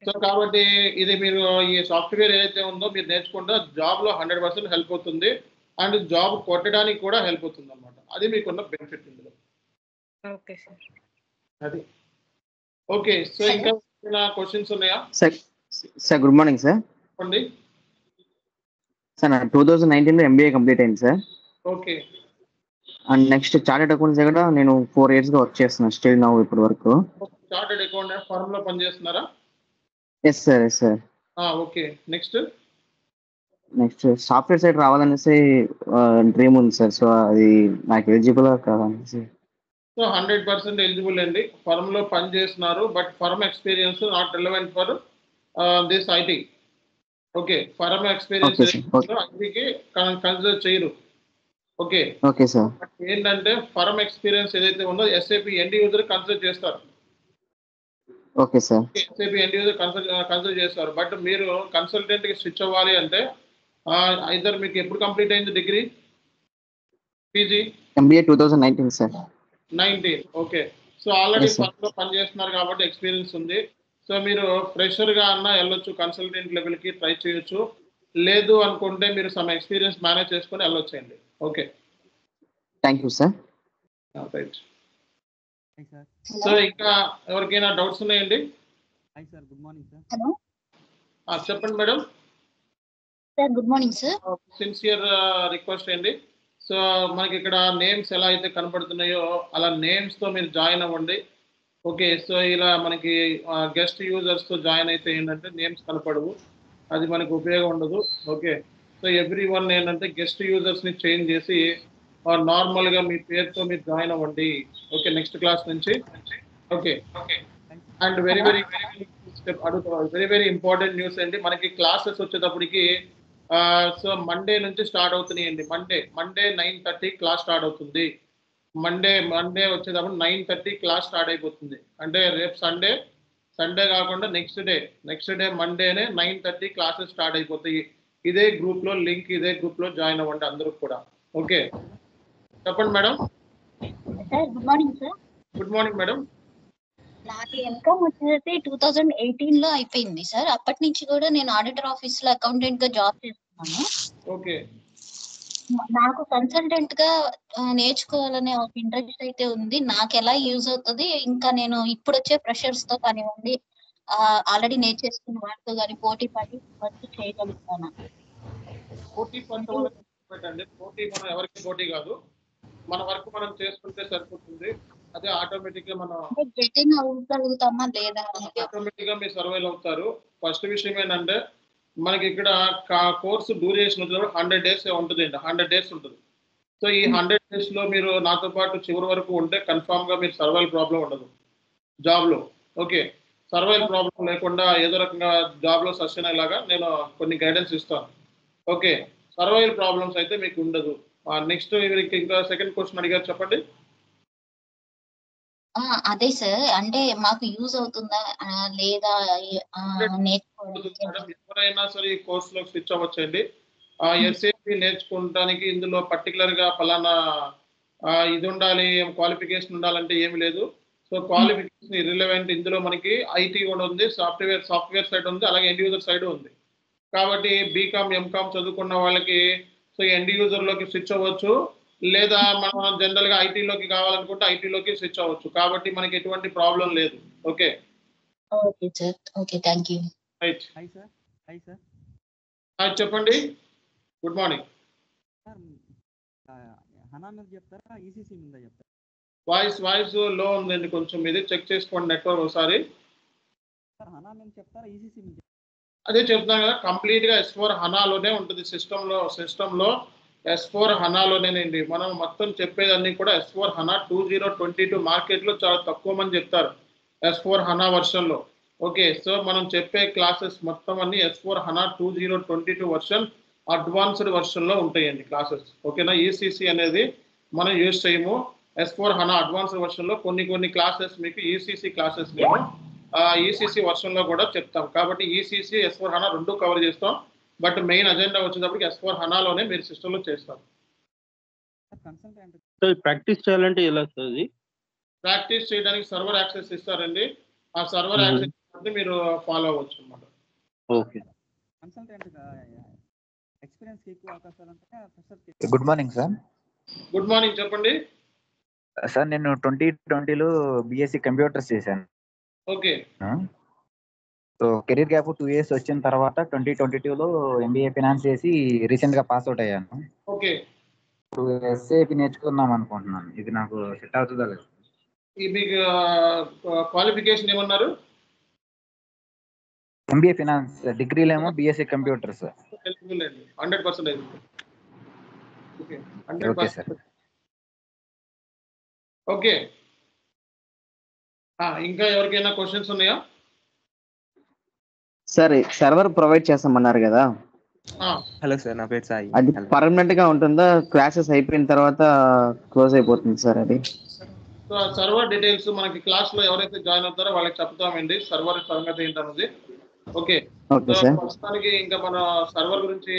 So కాబట్టి ఇది మీరు ఈ సాఫ్ట్వేర్ ఏదైతే ఉందో మీరు నేర్చుకుంటే జాబ్లో 100% హెల్ప్ అవుతుంది అండ్ జాబ్ కొట్టడానికి కూడా హెల్ప్ అవుతుంది అనమాట. అది మీకున్న బెనిఫిట్ ఇందులో. Okay sir. అది ఓకే. సో ఇంకా క్వశ్చన్స్ ఉన్నాయా? Sir good morning sir. చెప్పండి సార్. 2019లో ఎంబీఏ కంప్లీట్ అయింది sir. Okay. And next chartered accounts కూడా నేను 4 years గా వర్క్ చేస్తున్నాను స్టిల్ నౌ ఇప్పటి వరకు. చార్టెడ్ అకౌంటెంట్ ఫర్మ్ లో పనిచేస్తున్నారా? Yes sir. Yes sir. Okay. Next software side రావాలనేసి డ్రీమ్ ఉంది సార్. సో అది నాకు ఎలిజిబుల్ కావాలనేసి. సో 100% ఎలిజిబుల్ అండి. ఫర్మ్ లో పని చేస్తున్నారు but firm experience not relevant for this IT. Okay. Firm experience ఐటీకి కన్సిడర్ చేయరు. ఓకే. Okay sir. ఏంటంటే ఫర్మ్ ఎక్స్పీరియన్స్ ఏదైతే ఉందో ఎస్ఏపి ఎండ్ యూజర్ కన్సిడర్ చేస్తారు. Okay sir. SAP end user consider చేస్తారు. బట్ మీరు కన్సల్టెంట్ కి స్విచ్ అవ్వాలి అంటే ఐదర్ మీకు ఎప్పుడు కంప్లీట్ అయింది degree PG? MBA 2019 sir. 19. Okay. So already first లో పని చేస్తున్నారు కాబట్టి ఎక్స్పీరియన్స్ ఉంది. సో మీరు ఫ్రెషర్ గా అన్నా వెళ్ళొచ్చు, కన్సల్టెంట్ లెవెల్ కి ట్రై చేయొచ్చు. లేదు అనుకుంటే మీరు సమ్ ఎక్స్పీరియన్స్ మేనేజ్ చేసుకొని వెళ్ళొచ్చండి. Okay. Thank you sir. Right. So ఇంకా ఎవరికైనా డౌట్స్ ఉన్నాయండి? Hi sir, good morning sir. Hello చెప్పండి madam. Sir good morning sir. Sincere request అండి. సో మనకి ఇక్కడ నేమ్స్ ఎలా అయితే కనపడుతున్నాయో అలా నేమ్స్ తో మీరు జాయిన్ అవ్వండి. ఓకే. సో ఇలా మనకి గెస్ట్ యూజర్స్ తో జాయిన్ అయితే ఏంటంటే నేమ్స్ కనపడవు, అది మనకు ఉపయోగం ఉండదు. ఓకే. సో ఎవ్రీ వన్ ఏంటంటే గెస్ట్ యూజర్స్ ని చేంజ్ చేసి నార్మల్ గా మీ పేరుతో మీరు జాయిన్ అవ్వండి. ఓకే. నెక్స్ట్ క్లాస్ నుంచి. Okay. And very very step అడుగుతా, వెరీ వెరీ ఇంపార్టెంట్ న్యూస్ అండి. మనకి క్లాసెస్ వచ్చేటప్పటికి సో మండే నుంచి స్టార్ట్ అవుతున్నాయండి. మండే 9:30 క్లాస్ స్టార్ట్ అవుతుంది. మండే వచ్చేటప్పుడు 9:30 క్లాస్ స్టార్ట్ అయిపోతుంది. అంటే రేపు సండే కాకుండా నెక్స్ట్ డే మండేనే 9:30 క్లాసెస్ స్టార్ట్ అయిపోతాయి. ఇదే గ్రూప్ లో లింక్, ఇదే గ్రూప్ లో జాయిన్ అవ్వండి అందరూ కూడా. ఓకే. చెప్పండి madam. Sir good morning sir. Good morning madam. నాకు ఎంకామ్ వచ్చేసి 2018 లో అయిపోయింది సార్. అప్పటి నుంచి కూడా నేను ఆడిటర్ ఆఫీస్ లో అకౌంటెంట్ గా జాబ్ చేస్తున్నాను. ఓకే. నాకు కన్సల్టెంట్ గా నేర్చుకోవాలనే ఒక ఇంట్రెస్ట్ అయితే ఉంది. నాకు ఎలా యూజ్ అవుతుంది, ఇంకా నేను ఇప్పుడు వచ్చే ప్రెషర్స్ తో కానివ్వండి, ఆల్రెడీ నేర్చేసుకున్న వాటితో కానీ పోటీ పడి వర్క్ చేయగలుగుతాను. పోటీ పెట్టండి. పోటీ మనం ఎవరికి పోటీ కాదు, మన వర్క్ మనం చేసుకుంటే సరిపోతుంది. అదే ఆటోమేటిక్ గా మనం గెటింగ్ అవ్వగలుగుతామా లేదా ఆటోమేటిక్ గా మీరు సర్వైవ్ అవుతారు. ఫస్ట్ విషయం ఏంటంటే మనకి ఇక్కడ కోర్సు డ్యూరేషన్ 100 days ఉంటుంది. 100 days ఉంటుంది. సో ఈ 100 days లో మీరు నాతో పాటు చివరి వరకు ఉంటే కన్ఫామ్ గా మీరు సర్వైవ్ ప్రాబ్లం ఉండదు జాబ్ లో. ఓకే. సర్వైవ్ ప్రాబ్లం లేకుండా ఏదో రకంగా జాబ్ లో సస్టైన్ అయ్యేలాగా నేను కొన్ని గైడెన్స్ ఇస్తాను. ఓకే. సర్వైవ్ ప్రాబ్లమ్స్ అయితే మీకు ఉండదు. నెక్స్ట్ ఇంకా సెకండ్ క్వశ్చన్ అడిగారు, చెప్పండి. అదే సార్, అంటే మాకు యూజ్ అవుతుందా లేదా నేర్చుకోవడానికి? ఎవరైనా సరే ఈ కోర్సులో స్విచ్ అవ్వచ్చండి. ఎస్ఏపి నేర్చుకోవడానికి ఇందులో పర్టికులర్ గా ఫలానా ఇది ఉండాలి, క్వాలిఫికేషన్ ఉండాలంటే ఏమి లేదు. So qualification irrelevant. ఇందులో మనకి ఐటీ కూడా ఉంది, సాఫ్ట్వేర్ సైడ్ ఉంది, అలాగే ఎండ్ యూజర్ సైడ్ ఉంది. కాబట్టి బీకామ్ ఎంకామ్ చదువుకున్న వాళ్ళకి సో ఎండ్ యూజర్ లోకి స్విచ్ అవ్వచ్చు, లేదా మనం జనరల్ గా ఐటీలోకి కావాలనుకుంటే ఐటీలోకి స్విచ్ అవ్వచ్చు. కాబట్టి మనకి ఎటువంటి ప్రాబ్లం లేదు. Okay. Okay sir. Okay, thank you. Right. Hi sir. Hi sir. చెప్పండి. Good morning sir. హనా మీద చెప్తారా, ఈసీసీ మీద చెప్తారా? వాయిస్ లో ఉందండి కొంచెం, ఇది చెక్ చేసుకోండి నెట్వర్క్ ఒకసారి. సార్ హనా మీద చెప్తారా, ఈసీసీ మీద? అదే చెప్తాను కదా, కంప్లీట్ గా S4 హనాలోనే ఉంటుంది. సిస్టమ్ లో S4 హనాలోనేనండి. మనం మొత్తం చెప్పేదన్నీ కూడా S4 హనా 2022 మార్కెట్ లో చాలా తక్కువ మంది చెప్తారు S4 హనా వర్షన్ లో. ఓకే. సో మనం చెప్పే క్లాసెస్ మొత్తం అన్ని S4 హనా 2022 వర్షన్ అడ్వాన్స్డ్ వర్షన్ లో ఉంటాయండి క్లాసెస్. ఓకేనా. ఈసీసీ అనేది మనం యూజ్ చేయము. S4 హనా అడ్వాన్స్డ్ వర్షన్ లో కొన్ని క్లాసెస్ మీకు ఈసీసీ క్లాసెస్ మేము ఈసీసీ వర్షన్ లో కూడా చెప్తాం. కాబట్టి ఈసీసీ S4 హనా రెండు కవర్ చేస్తాం. బట్ మెయిన్ అజెండా వచ్చేటప్పటికి S4 హనాలోనే మీరు సిస్టమ్ లో చేస్తారు. ప్రాక్టీస్ చేయాలంటే ఎలా వస్తుంది? ప్రాక్టీస్ చేయడానికి సర్వర్ యాక్సెస్ ఇస్తారండి. ఆ సర్వర్ యాక్సెస్ అంటే మీరు ఫాలో అవ్వచ్చు అనమాట. ఓకే. కన్సల్టెంట్గా ఎక్స్పీరియన్స్ ఎక్కువ అవకాశాలు ఉంటాయా ఫ్రెషర్కి? Good morning sir. Good morning, చెప్పండి. సార్ నేను 2020లో బీఎస్సీ కంప్యూటర్స్ చేశాను. Okay. So career gap 2 years వచ్చిన తర్వాత 2022లో ఎంబీఏ ఫినాన్స్ చేసి రీసెంట్గా పాస్ అవుట్ అయ్యాను. ఓకే. ఇప్పుడు ఎస్ఏపి నేర్చుకుందాం అనుకుంటున్నాను. ఇది నాకు సెట్ అవుతుందా లేదు? మీకు క్వాలిఫికేషన్ ఏమన్నారు? ఎంబీఏ ఫినాన్స్, డిగ్రీలేమో బీఎస్సీ కంప్యూటర్స్. ఎలిజిబుల్ అండి, 100% eligible. Okay, okay sir. 100%. Okay, ఇంకా ఎవరికైనా క్వశ్చన్స్ ఉన్నాయా? సార్ సర్వర్ ప్రొవైడ్ చేస్తామన్నారు కదా, హలో సార్, నా పేరు సాయి. అది పర్మనెంట్ గా ఉంటుందా? క్లాసెస్ అయిపోయిన తర్వాత క్లోజ్ అయిపోతుంది సార్ అది? సో సర్వర్ డీటెయిల్స్ మనకి క్లాస్ లో ఎవరైతే జాయిన్ అవుతారో వాళ్ళకి చెప్తామండి సర్వర్ సంగతి ఏంటన్నది. ఓకే. Okay so sir. ప్రస్తుతానికి ఇంకా మన సర్వర్ గురించి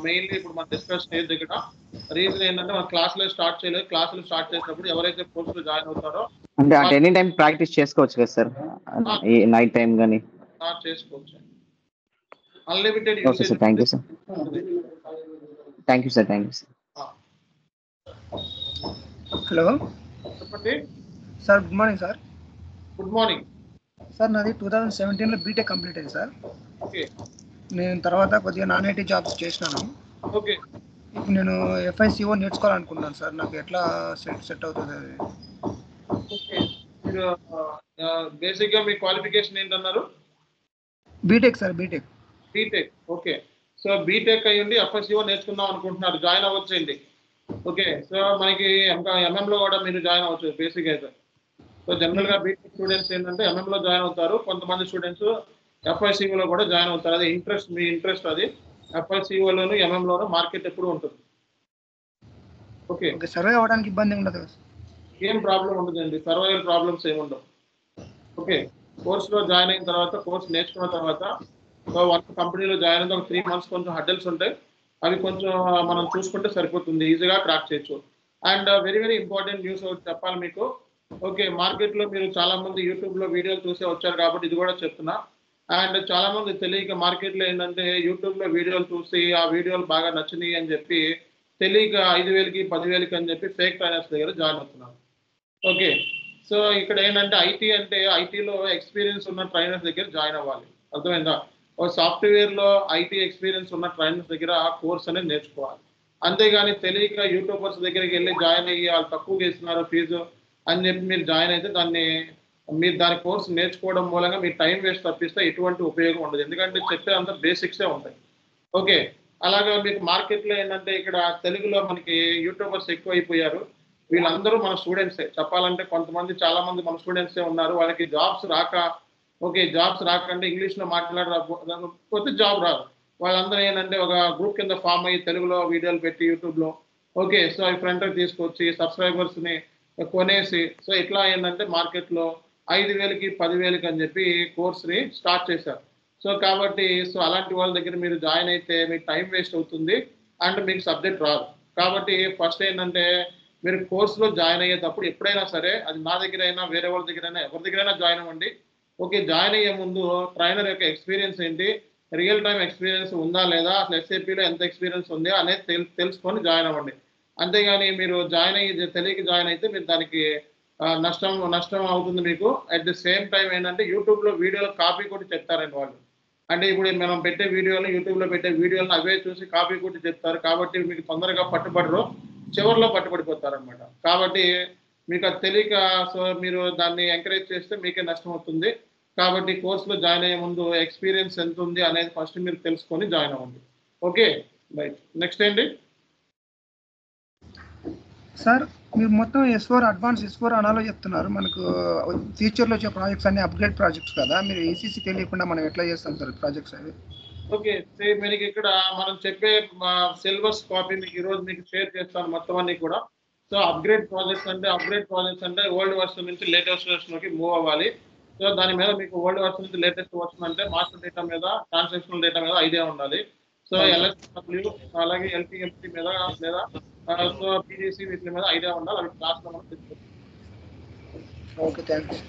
మెయిన్లీ ఇప్పుడు మనం డిస్కస్ చేయదు. ఇక్కడ రీజన్ ఏంటంటే మన క్లాసులు స్టార్ట్ చేయలేదు. క్లాసులు స్టార్ట్ చేసినప్పుడు ఎవరైతే కోర్సులో జాయిన్ అవుతారో అంటే అట్ ఎనీ టైం ప్రాక్టీస్ చేసుకోవచ్చు కదా సార్, నైట్ టైం కానీ? చేసుకోవచ్చు. Unlimited okay sir, thank you sir. Thank you sir, thank you sir. Hello చెప్పండి sir. Good morning sir. Good morning sir, నాది 2017లో బీటెక్ కంప్లీట్ అయింది సార్. ఓకే. నేను తర్వాత కొద్దిగా నాన్ ఐటీ జాబ్స్ చేసినాను. ఓకే. ఇప్పుడు నేను ఎఫ్ఐసిఓ నేర్చుకోవాలనుకుంటున్నాను సార్. నాకు ఎట్లా సెట్ అవుతుంది అది? ఓకే, మీరు బేసిక్గా మీ క్వాలిఫికేషన్ ఏంటన్నారు? BTech sir, BTech. BTech. Okay. So BTech అయ్యండి ఎఫ్ఎస్సిఓ నేర్చుకుందాం అనుకుంటున్నారు, జాయిన్ అవ్వచ్చండి. ఓకే. సో మనకి ఎంఎంలో కూడా మీరు జాయిన్ అవ్వచ్చు బేసిక్ అయితే. సో జనరల్గా బీటెక్ స్టూడెంట్స్ ఏంటంటే ఎంఎంలో జాయిన్ అవుతారు, కొంతమంది స్టూడెంట్స్ ఎఫ్ఐసిఓలో కూడా జాయిన్ అవుతారు. అది ఇంట్రెస్ట్, మీ ఇంట్రెస్ట్ అది. ఎఫ్ఐసిఓలోను ఎంఎంలోను మార్కెట్ ఎప్పుడు ఉంటుంది. ఓకే. సర్వే అవ్వడానికి ఇబ్బంది ఉండదు కదా? ఏం ప్రాబ్లం ఉండదండి, సర్వైవల్ ప్రాబ్లమ్స్ ఏమి ఉండవు. ఓకే. కోర్సులో జాయిన్ అయిన తర్వాత, కోర్స్ నేర్చుకున్న తర్వాత, సో వర్క్ కంపెనీలో జాయిన్ అయిన ఒక 3 months కొంచెం హడ్డల్స్ ఉంటాయి. అవి కొంచెం మనం చూసుకుంటే సరిపోతుంది, ఈజీగా క్రాక్ చేయొచ్చు. And very very important news ఒకటి చెప్పాలి మీకు. ఓకే, మార్కెట్లో మీరు చాలా మంది యూట్యూబ్లో వీడియోలు చూసే వచ్చారు కాబట్టి ఇది కూడా చెప్తున్నా. అండ్ చాలా మంది తెలియక మార్కెట్లో ఏంటంటే యూట్యూబ్లో వీడియోలు చూసి ఆ వీడియోలు బాగా నచ్చినాయి అని చెప్పి తెలియక 5,000కి 10,000కి అని చెప్పి ఫేక్ ట్రైనర్స్ దగ్గర జాయిన్ అవుతున్నారు. ఓకే. సో ఇక్కడ ఏంటంటే ఐటీ అంటే ఐటీలో ఎక్స్పీరియన్స్ ఉన్న ట్రైనర్స్ దగ్గర జాయిన్ అవ్వాలి, అర్థమైందా? ఒక సాఫ్ట్వేర్లో ఐటీ ఎక్స్పీరియన్స్ ఉన్న ట్రైనర్స్ దగ్గర ఆ కోర్స్ అనేది నేర్చుకోవాలి. అంతేగాని తెలియక యూట్యూబర్స్ దగ్గరికి వెళ్ళి జాయిన్ అయ్యి వాళ్ళు తక్కువగా ఇస్తున్నారు ఫీజు అని చెప్పి మీరు జాయిన్ అయితే మీరు దాని కోర్స్ నేర్చుకోవడం మూలంగా మీ టైం వేస్ట్ తప్పిస్తే ఎటువంటి ఉపయోగం ఉండదు. ఎందుకంటే చెప్పే అంత బేసిక్సే ఉంటాయి. ఓకే. అలాగా మీకు మార్కెట్లో ఏంటంటే ఇక్కడ తెలుగులో మనకి యూట్యూబర్స్ ఎక్కువ అయిపోయారు. వీళ్ళందరూ మన స్టూడెంట్సే చెప్పాలంటే. కొంతమంది చాలా మంది మన స్టూడెంట్సే ఉన్నారు. వాళ్ళకి జాబ్స్ రాక, ఓకే జాబ్స్ రాకంటే ఇంగ్లీష్లో మాట్లాడకపోతే జాబ్ రాదు. వాళ్ళందరూ ఏంటంటే ఒక గ్రూప్ కింద ఫామ్ అయ్యి తెలుగులో వీడియోలు పెట్టి యూట్యూబ్లో, ఓకే, సో అవి ఫ్రంట్కి తీసుకొచ్చి సబ్స్క్రైబర్స్ని కొనేసి, సో ఇట్లా ఏంటంటే మార్కెట్లో 5,000కి 10,000కి అని చెప్పి కోర్స్ని స్టార్ట్ చేశారు. సో కాబట్టి సో అలాంటి వాళ్ళ దగ్గర మీరు జాయిన్ అయితే మీకు టైం వేస్ట్ అవుతుంది అండ్ మీకు సబ్జెక్ట్ రాదు. కాబట్టి ఫస్ట్ ఏంటంటే మీరు కోర్సులో జాయిన్ అయ్యేటప్పుడు ఎప్పుడైనా సరే, అది నా దగ్గర అయినా వేరే వాళ్ళ దగ్గర అయినా ఎవరి దగ్గరైనా జాయిన్ అవ్వండి. ఓకే, జాయిన్ అయ్యే ముందు ట్రైనర్ యొక్క ఎక్స్పీరియన్స్ ఏంటి, రియల్ టైం ఎక్స్పీరియన్స్ ఉందా లేదా, అసలు ఎస్ఏపీలో ఎంత ఎక్స్పీరియన్స్ ఉంది అనేది తెలుసుకొని జాయిన్ అవ్వండి. అంతేగాని మీరు జాయిన్ అయ్యి తెలియక జాయిన్ అయితే మీరు దానికి నష్టం అవుతుంది మీకు. అట్ ది సేమ్ టైం ఏంటంటే యూట్యూబ్లో వీడియోలు కాపీ కొట్టి చెప్తారండి వాళ్ళు. అంటే ఇప్పుడు మనం పెట్టే వీడియోలు, యూట్యూబ్లో పెట్టే వీడియోలను అవే చూసి కాపీ కొట్టి చెప్తారు. కాబట్టి మీకు తొందరగా పట్టుబడరు, చివరిలో పట్టుబడిపోతారనమాట. కాబట్టి మీకు అది తెలియక సో మీరు దాన్ని ఎంకరేజ్ చేస్తే మీకే నష్టం అవుతుంది. కాబట్టి కోర్సులో జాయిన్ అయ్యే ముందు ఎక్స్పీరియన్స్ ఎంత ఉంది అనేది ఫస్ట్ మీరు తెలుసుకొని జాయిన్ అవ్వండి. Okay, right. నెక్స్ట్ ఏంటి సార్, మీరు మొత్తం S4 అడ్వాన్స్ S4 అనాలో చెప్తున్నారు. మనకు ఫ్యూచర్లో వచ్చే ప్రాజెక్ట్స్ అన్ని అప్గ్రేడ్ ప్రాజెక్ట్స్ కదా, మీరు ఈసీసీ తెలియకుండా మనం ఎట్లా చేస్తాం సార్ ప్రాజెక్ట్స్ అవి? ఓకే, సేమ్ మీకు ఇక్కడ మనం చెప్పే సిలబస్ కాపీ మీకు ఈరోజు మీకు షేర్ చేస్తాను మొత్తం అన్ని కూడా. సో అప్గ్రేడ్ ప్రాజెక్ట్స్ అంటే ఓల్డ్ వర్షన్ నుంచి లేటెస్ట్ వర్షన్లోకి మూవ్ అవ్వాలి. సో దాని మీద మీకు ఓల్డ్ వర్షన్ నుంచి లేటెస్ట్ వర్షన్ అంటే మాస్టర్ డేటా మీద, ట్రాన్సాక్షనల్ డేటా మీద ఐడియా ఉండాలి. సో LSW అలాగే LPMC మీద లేదా సో PDC వీటి మీద ఐడియా ఉండాలి. అవి క్లాస్లో మనం తెలుసుకోవాలి. Okay, thanks.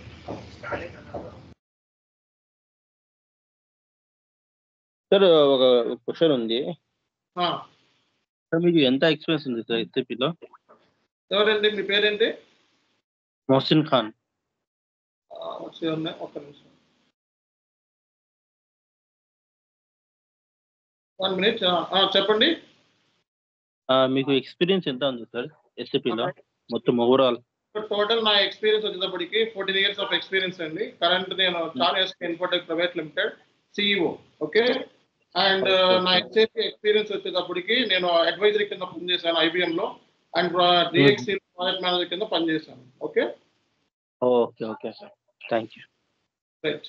సార్ ఒక క్వశ్చన్ ఉంది ఆ, సార్. మీకు ఎంత ఎక్స్పీరియన్స్ ఉంది సార్ ఎస్ఏపిలో? ఎవరండి మీ పేరేంటి? మొహసిన్ ఖాన్. వచ్చి ఉన్నాయి, ఒక్క నిమిషం, 1 minute. చెప్పండి. మీకు ఎక్స్పీరియన్స్ ఎంత ఉంది సార్ ఎస్ఏపిలో మొత్తం ఓవరాల్? టోటల్ నా ఎక్స్పీరియన్స్ వచ్చేటప్పటికి 14 years ఆఫ్ ఎక్స్పీరియన్స్ అండి. కరెంట్ నేను చాలా Infotech private limited CEO. Okay. And నా ఎస్ఏపి ఎక్స్పీరియన్స్ వచ్చేటప్పటికి నేను అడ్వైజరీ కింద పనిచేశాను IBM లో, అండ్ DXC ప్రాజెక్ట్ మేనేజర్ కింద పనిచేశాను. Okay. Okay okay sir, thank you. Right.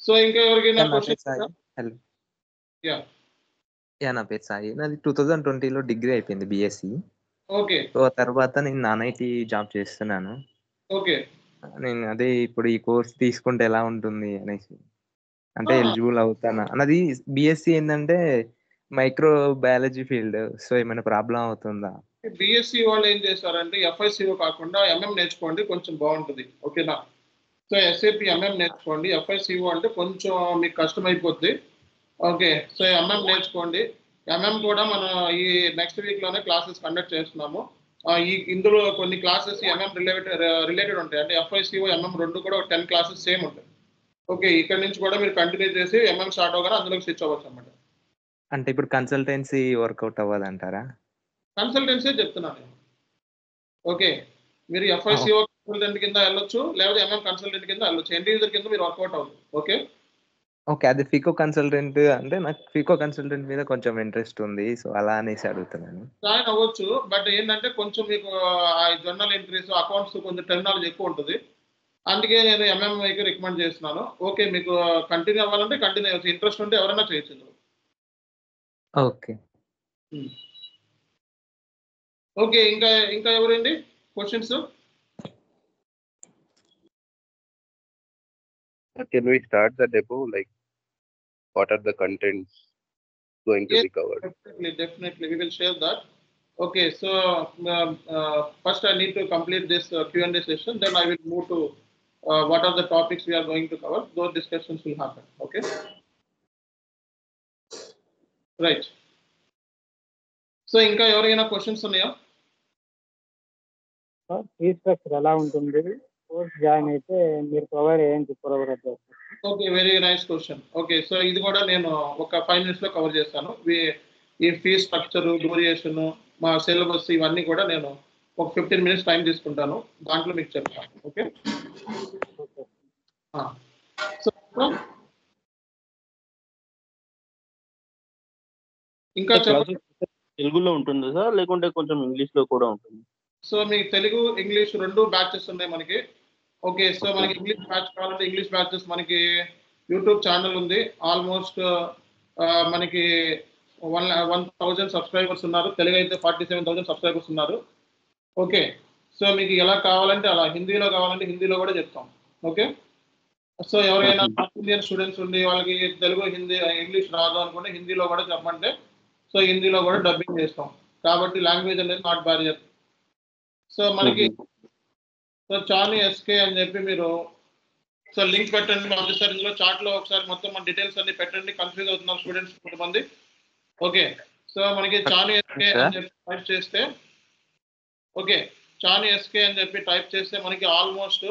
So ఇంకా ఎవరికైనా నా పేరు క్వశ్చన్? సాయి. హలో. యా. నా పేరు సాయి. నాది 2020లో డిగ్రీ అయిపోయింది బీఎస్సీ. ఓకే. సో ఆ తర్వాత నేను నాన్ ఐటీ జాబ్ చేస్తున్నాను. ఓకే. నేను అదే ఇప్పుడు ఈ కోర్స్ తీసుకుంటే ఎలా ఉంటుంది అనేసి, అంటే ఎలిజిబుల్ అవుతానా అన్నది. బీఎస్సీ ఏంటంటే మైక్రో బయాలజీ ఫీల్డ్, సో ఏమైనా ప్రాబ్లం అవుతుందా? బిఎస్సి వాళ్ళు ఏం చేస్తారంటే FICO కాకుండా MM నేర్చుకోండి, కొంచెం బాగుంటుంది. ఓకేనా? సో SAP MM నేర్చుకోండి. FICO అంటే కొంచెం మీకు కష్టమైపోద్ది. ఓకే. సో MM నేర్చుకోండి. MM కూడా మనం ఈ నెక్స్ట్ వీక్లోనే క్లాసెస్ కండక్ట్ చేస్తున్నాము. ఇందులో కొన్ని క్లాసెస్ MM రిలేటెడ్ ఉంటాయి. అంటే FICO MM రెండు కూడా 10 క్లాసెస్ సేమ్ ఉంటాయి. ఓకే. ఇక్కడ నుంచి కూడా మీరు కంటిన్యూ చేసి MM స్టార్ట్ అవగానే అందులోకి స్విచ్ అవ్వచ్చు అన్నమాట. అంటే ఇప్పుడు కన్సల్టెన్సీ వర్కౌట్ అవ్వదంటారా? కన్సల్టెన్సీ చెప్తున్నాను నేను. ఓకే. మీరు FICO కన్సల్టెంట్ కింద వెళ్ళొచ్చు, లేకపోతే MM కన్సల్టెంట్ కింద వెళ్ళొచ్చు. ఎండ్ యూజర్ కింద మీరు వర్కౌట్ అవుతుంది. ఓకే. ఓకే. అది ఫికో కన్సల్టెంట్ అంటే నాకు ఫికో కన్సల్టెంట్ మీద కొంచెం ఇంట్రెస్ట్ ఉంది, సో అలా అనేసి అడుగుతున్నాను. జాయిన్ అవ్వచ్చు, బట్ ఏంటంటే కొంచెం మీకు జర్నల్ ఎంట్రీస్, అకౌంట్స్ కొంచెం టెర్మినాలజీ ఎక్కువ ఉంటుంది. అందుకే నేను MMIకి రికమెండ్ చేస్తున్నాను. ఓకే. మీకు కంటిన్యూ అవ్వాలంటే కంటిన్యూ అవ్వచ్చు. ఇంట్రెస్ట్ ఉంటే ఎవరైనా చేయొచ్చు. ఓకే. ఓకే. ఇంకా ఎవరండి questions? Can we start the demo? Like, what are the contents going to be covered? Definitely. We will share that. Okay. So first I need to complete this Q&A session. Then I will move to what are the topics we are going to cover. Those discussions will happen. Okay. Right. So ఇంకా ఎవరైనా questions ఉన్నాయా? Fees structure ఎలా ఉంటుంది? Course join అయితే మీరు provide చేస్తారు? Okay. Very nice question. Okay. So ఇది కూడా నేను ఒక 5 minutes లో కవర్ చేస్తాను. ఈ ఫీజ్ స్ట్రక్చర్, డ్యూరేషన్, మా సిలబస్ ఇవన్నీ కూడా నేను ఒక 15 minutes టైం తీసుకుంటాను. దాంట్లో మీకు చెప్తాను. ఓకే. సో ఇంకా తెలుగులో ఉంటుందా సార్, లేకుంటే కొంచెం ఇంగ్లీష్ లో కూడా ఉంటుంది? సో మీకు తెలుగు, ఇంగ్లీష్ 2 బ్యాచెస్ ఉన్నాయి మనకి. ఓకే. సో మనకి ఇంగ్లీష్ బ్యాచ్ కావాలంటే ఇంగ్లీష్ బ్యాచెస్ మనకి యూట్యూబ్ ఛానల్ ఉంది. ఆల్మోస్ట్ మనకి 1,000 సబ్స్క్రైబర్స్ ఉన్నారు. తెలుగు అయితే 47,000 సబ్స్క్రైబర్స్ ఉన్నారు. ఓకే. సో మీకు ఎలా కావాలంటే అలా, హిందీలో కావాలంటే హిందీలో కూడా చెప్తాం. ఓకే. సో ఎవరైనా నార్త్ ఇండియన్ స్టూడెంట్స్ ఉండి వాళ్ళకి తెలుగు, హిందీ, ఇంగ్లీష్ రాదు అనుకుంటే హిందీలో కూడా చెప్పమంటే సో హిందీలో కూడా డబ్బింగ్ చేస్తాం. కాబట్టి లాంగ్వేజ్ అనేది నాట్ బ్యారియర్. సో మనకి సో చాని SK అని చెప్పి మీరు సో లింక్ పెట్టండి. సార్ ఇందులో చాట్లో ఒకసారి మొత్తం మన డీటెయిల్స్ అన్ని పెట్టండి. కన్ఫ్యూజ్ అవుతున్నారు స్టూడెంట్స్ కొంతమంది. ఓకే. సో మనకి చాని SK అని చెప్పి టైప్ చేస్తే, ఓకే, చాని SK అని చెప్పి టైప్ చేస్తే మనకి ఆల్మోస్ట్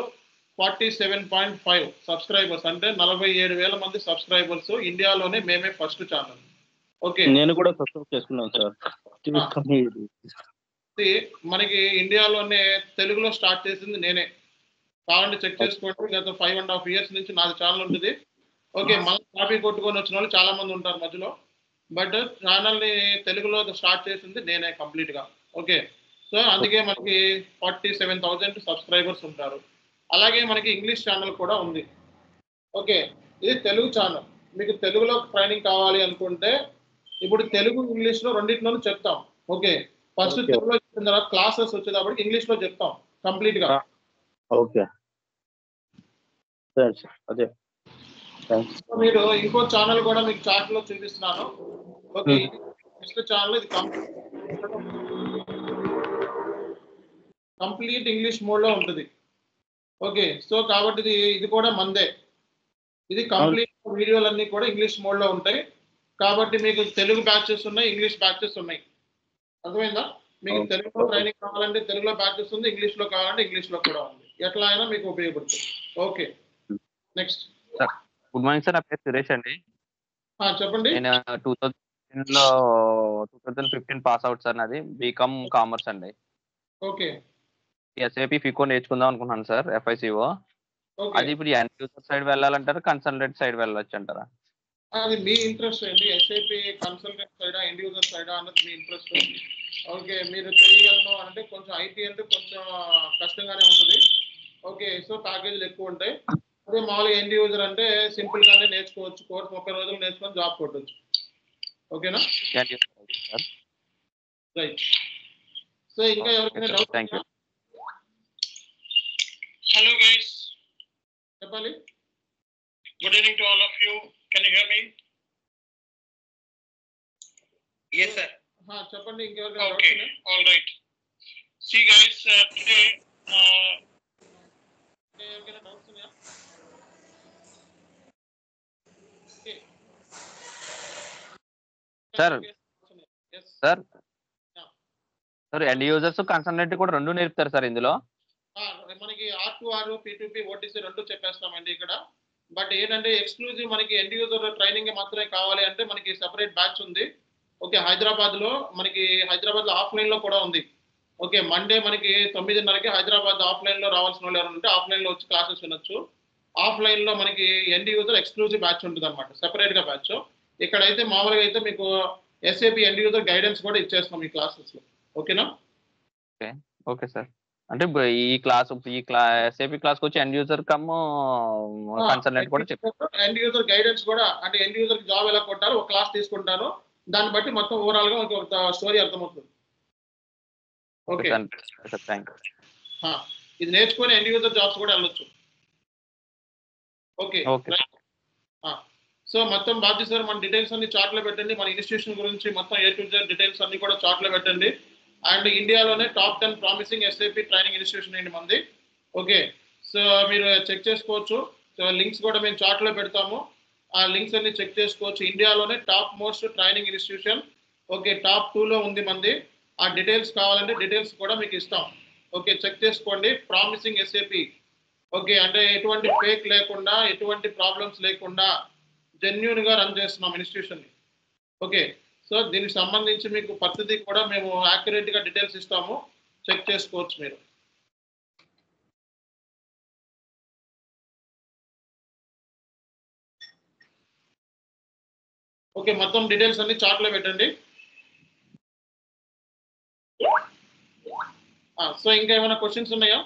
47.5 సబ్స్క్రైబర్స్, అంటే 47,000 మంది సబ్స్క్రైబర్స్. ఇండియాలోనే మేమే ఫస్ట్ ఛానల్. ఓకే. నేను కూడా సబ్స్క్రైబ్ చేసుకున్నాను సార్. మనకి ఇండియాలోనే తెలుగులో స్టార్ట్ చేసింది నేనే. కావాలంటే చెక్ చేసుకోండి. గత 5.5 years నుంచి నాది ఛానల్ ఉంటుంది. ఓకే. మళ్ళీ కాపీ కొట్టుకొని వచ్చిన వాళ్ళు చాలా మంది ఉంటారు మధ్యలో, బట్ ఛానల్ని తెలుగులో స్టార్ట్ చేసింది నేనే కంప్లీట్గా. ఓకే. సో అందుకే మనకి 47,000 సబ్స్క్రైబర్స్ ఉంటారు. అలాగే మనకి ఇంగ్లీష్ ఛానల్ కూడా ఉంది. ఓకే. ఇది తెలుగు ఛానల్. మీకు తెలుగులో ట్రైనింగ్ కావాలి అనుకుంటే ఇప్పుడు తెలుగు, ఇంగ్లీష్లో రెండింటిలోనూ చెప్తాం. ఓకే. ఫస్ట్ తెలుగులో చెప్పిన తర్వాత క్లాసెస్ వచ్చేటప్పటికి ఇంగ్లీష్లో చెప్తాం కంప్లీట్గా. ఓకే. అదే మీరు ఇంకో ఛానల్ కూడా మీకు చార్ట్ లో చూపిస్తున్నాను. ఓకే. నెక్స్ట్ ఛానల్ ఇది కంప్లీట్ ఇంగ్లీష్ మోడ్ లో ఉంటుంది. ఓకే. సో కాబట్టి ఇది కూడా మందే. ఇది కంప్లీట్ వీడియోలన్నీ కూడా ఇంగ్లీష్ మోడ్లో ఉంటాయి. కాబట్టి మీకు తెలుగు బ్యాచెస్ ఉన్నాయి, ఇంగ్లీష్ బ్యాచెస్ ఉన్నాయి. అర్థమైందా? మీకు తెలుగులో ట్రైనింగ్ కావాలంటే తెలుగులో బ్యాచెస్ ఉంది, ఇంగ్లీష్లో కావాలంటే ఇంగ్లీష్లో కూడా ఉంది. ఎట్లా అయినా మీకు ఉపయోగపడుతుంది. Okay, next. Good morning sir, నా పేరు సురేష్ అండి. చెప్పండి. నేను 2015 పాస్ అవుట్ సార్. నాది బీకామ్ కామర్స్ అండి. ఓకే. ఎస్ఏపి ఫికో నేర్చుకుందాం అనుకుంటున్నాను సార్, FICO. అది ఇప్పుడు ఎండ్ యూజర్ సైడ్ వెళ్ళాలంటారా, కన్సల్టెంట్ సైడ్ వెళ్ళొచ్చు అంటారా? అది మీ ఇంట్రెస్ట్ అండి. ఎస్ఏపి కన్సల్టెంట్ సైడా ఎండ్ యూజర్ సైడా అన్నది మీ ఇంట్రెస్ట్. ఓకే, మీరు చేయగలను అంటే కొంచెం ఐటీ అంటే కొంచెం కష్టంగానే ఉంటుంది. ఓకే, సో ప్యాకేజీలు ఎక్కువ ఉంటాయి. అదే మామూలుగా ఎండ్ యూజర్ అంటే సింపుల్ గానే నేర్చుకోవచ్చు. కోర్స్ 30 రోజులు నేర్చుకొని జాబ్ కొట్టవచ్చు. ఓకేనా? రైట్. సో ఇంకా ఎవరికైనా డౌట్? హలో గైస్, చెప్పాలి. Good evening to all of you. Can you here me? Yes sir. చెప్పండి. ఇంకెవరికైనా doubt? Okay, all right. See guys, today ఎవరికైనా డౌట్స్ ఉన్నాయా? సార్ ఎండ్ యూజర్స్ కన్సల్టెంట్ కూడా రెండు నేర్పుతారు సార్ ఇందులో? మనకి R2R, P2P, OTC రెండు చెప్పేస్తామండి ఇక్కడ. బట్ ఏంటంటే ఎక్స్క్లూజివ్ మనకి ఎండ్ యూజర్ ట్రైనింగ్ మాత్రమే కావాలి అంటే మనకి సెపరేట్ బ్యాచ్ ఉంది. ఓకే, హైదరాబాద్లో ఆఫ్లైన్లో కూడా ఉంది. ఓకే, మండే మనకి 9:30కి హైదరాబాద్ ఆఫ్లైన్లో రావాల్సిన వాళ్ళు ఎవరు ఉంటే ఆఫ్లైన్లో వచ్చి క్లాసెస్ వినొచ్చు. ఆఫ్లైన్లో మనకి ఎండ్ యూజర్ ఎక్స్క్లూజివ్ బ్యాచ్ ఉంటుంది అనమాట, సెపరేట్గా బ్యాచ్. ఇక్కడైతే మామూలుగా అయితే మీకు SAP ఎండ్ యూజర్ గైడెన్స్ కూడా ఇచ్చేస్తాం ఈ క్లాసెస్లో. ఓకేనా? Okay sir. అంటే ఈ SAP క్లాస్ వచ్చి ఎండ్ యూజర్ కమ్ కన్సల్టెంట్ కూడా చెప్తారు. ఎండ్ యూజర్ గైడెన్స్ కూడా, అంటే ఎండ్ యూజర్ జాబ్ ఎలా కొట్టాలో ఒక క్లాస్ తీసుకుంటాను. దాన్ని బట్టి మొత్తం ఓవరాల్ గా ఒక స్టోరీ అర్థమవుతుంది. ఓకే, ఇది నేర్చుకొని ఎండ్ యూజర్ జాబ్స్ కూడా వెళ్ళొచ్చు. ఓకే, సో మొత్తం బాధ్యత సార్ మన డీటెయిల్స్ అన్ని చార్ట్లో పెట్టండి. మన ఇన్స్టిట్యూషన్ గురించి మొత్తం A to Z డీటెయిల్స్ అన్ని కూడా చార్ట్లో పెట్టండి. అండ్ ఇండియాలోనే top 10 promising SAP training institution అండి మంది. ఓకే, సో మీరు చెక్ చేసుకోవచ్చు. సో లింక్స్ కూడా మేము చార్ట్లో పెడతాము. ఆ లింక్స్ అన్ని చెక్ చేసుకోవచ్చు. ఇండియాలోనే top most training institution. Okay, top 2లో ఉంది మంది. ఆ డీటెయిల్స్ కావాలంటే డీటెయిల్స్ కూడా మీకు ఇస్తాం. ఓకే, చెక్ చేసుకోండి. Promising SAP. ఓకే, అంటే ఎటువంటి ఫేక్ లేకుండా, ఎటువంటి ప్రాబ్లమ్స్ లేకుండా జెన్యూన్గా రన్ చేస్తున్నాం ఇన్స్టిట్యూషన్ని. ఓకే, సో దీనికి సంబంధించి మీకు ప్రతిదీ కూడా మేము యాక్యురేట్గా డీటెయిల్స్ ఇస్తాము. చెక్ చేసుకోవచ్చు మీరు. ఓకే, మొత్తం డీటెయిల్స్ అన్ని చార్ట్లో పెట్టండి. సో ఇంకా ఏమైనా క్వశ్చన్స్ ఉన్నాయా?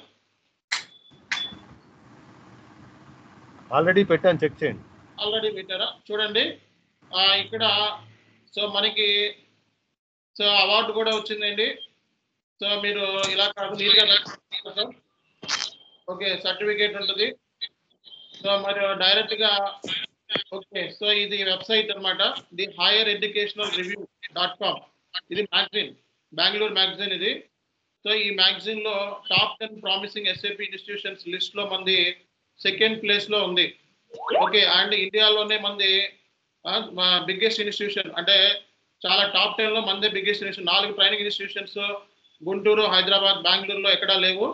ఆల్రెడీ పెట్టాను, చెక్ చేయండి. ఆల్రెడీ పెట్టారా? చూడండి ఇక్కడ. సో మనకి అవార్డు కూడా వచ్చిందండి. సో మీరు ఇలా కాదు నీట్గా ఓకే, సర్టిఫికేట్ ఉంటుంది. సో మరి డైరెక్ట్గా ఓకే, సో ఇది వెబ్సైట్ అనమాట, ది హైయర్ ఎడ్యుకేషనల్ రివ్యూ.com. ఇది మ్యాగజైన్, బెంగళూరు మ్యాగజైన్ ఇది. సో ఈ మ్యాగజైన్లో టాప్ 10 ప్రామిసింగ్ SAP ఇన్స్టిట్యూషన్స్ లిస్ట్లో మంది 2nd ప్లేస్లో ఉంది. ఓకే, అండ్ ఇండియాలోనే మంది బిగ్గెస్ట్ ఇన్స్టిట్యూషన్, అంటే చాలా టాప్ 10లో మందే biggest institution. 4 training institutions Guntur, Hyderabad, బెంగళూరులో ఎక్కడా లేవు.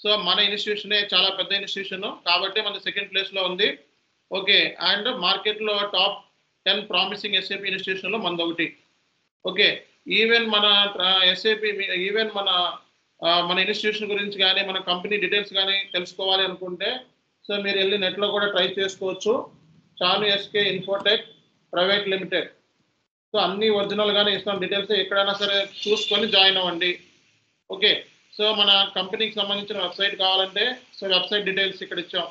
సో మన ఇన్స్టిట్యూషనే చాలా పెద్ద ఇన్స్టిట్యూషన్ కాబట్టి మన 2nd ప్లేస్లో ఉంది. ఓకే, అండ్ మార్కెట్లో టాప్ 10 ప్రామిసింగ్ SAP ఇన్స్టిట్యూషన్లో మనది ఒకటి. ఓకే, ఈవెన్ మన SAP ఈవెన్ మన ఇన్స్టిట్యూషన్ గురించి కానీ మన కంపెనీ డీటెయిల్స్ కానీ తెలుసుకోవాలి అనుకుంటే సో మీరు వెళ్ళి నెట్లో కూడా ట్రై చేసుకోవచ్చు. చాను SK Infotech private limited. So అన్ని ఒరిజినల్గానే ఇస్తాం డీటెయిల్స్. ఎక్కడైనా సరే చూసుకొని జాయిన్ అవ్వండి. ఓకే, సో మన కంపెనీకి సంబంధించిన వెబ్సైట్ కావాలంటే సో వెబ్సైట్ డీటెయిల్స్ ఇక్కడ ఇచ్చాం.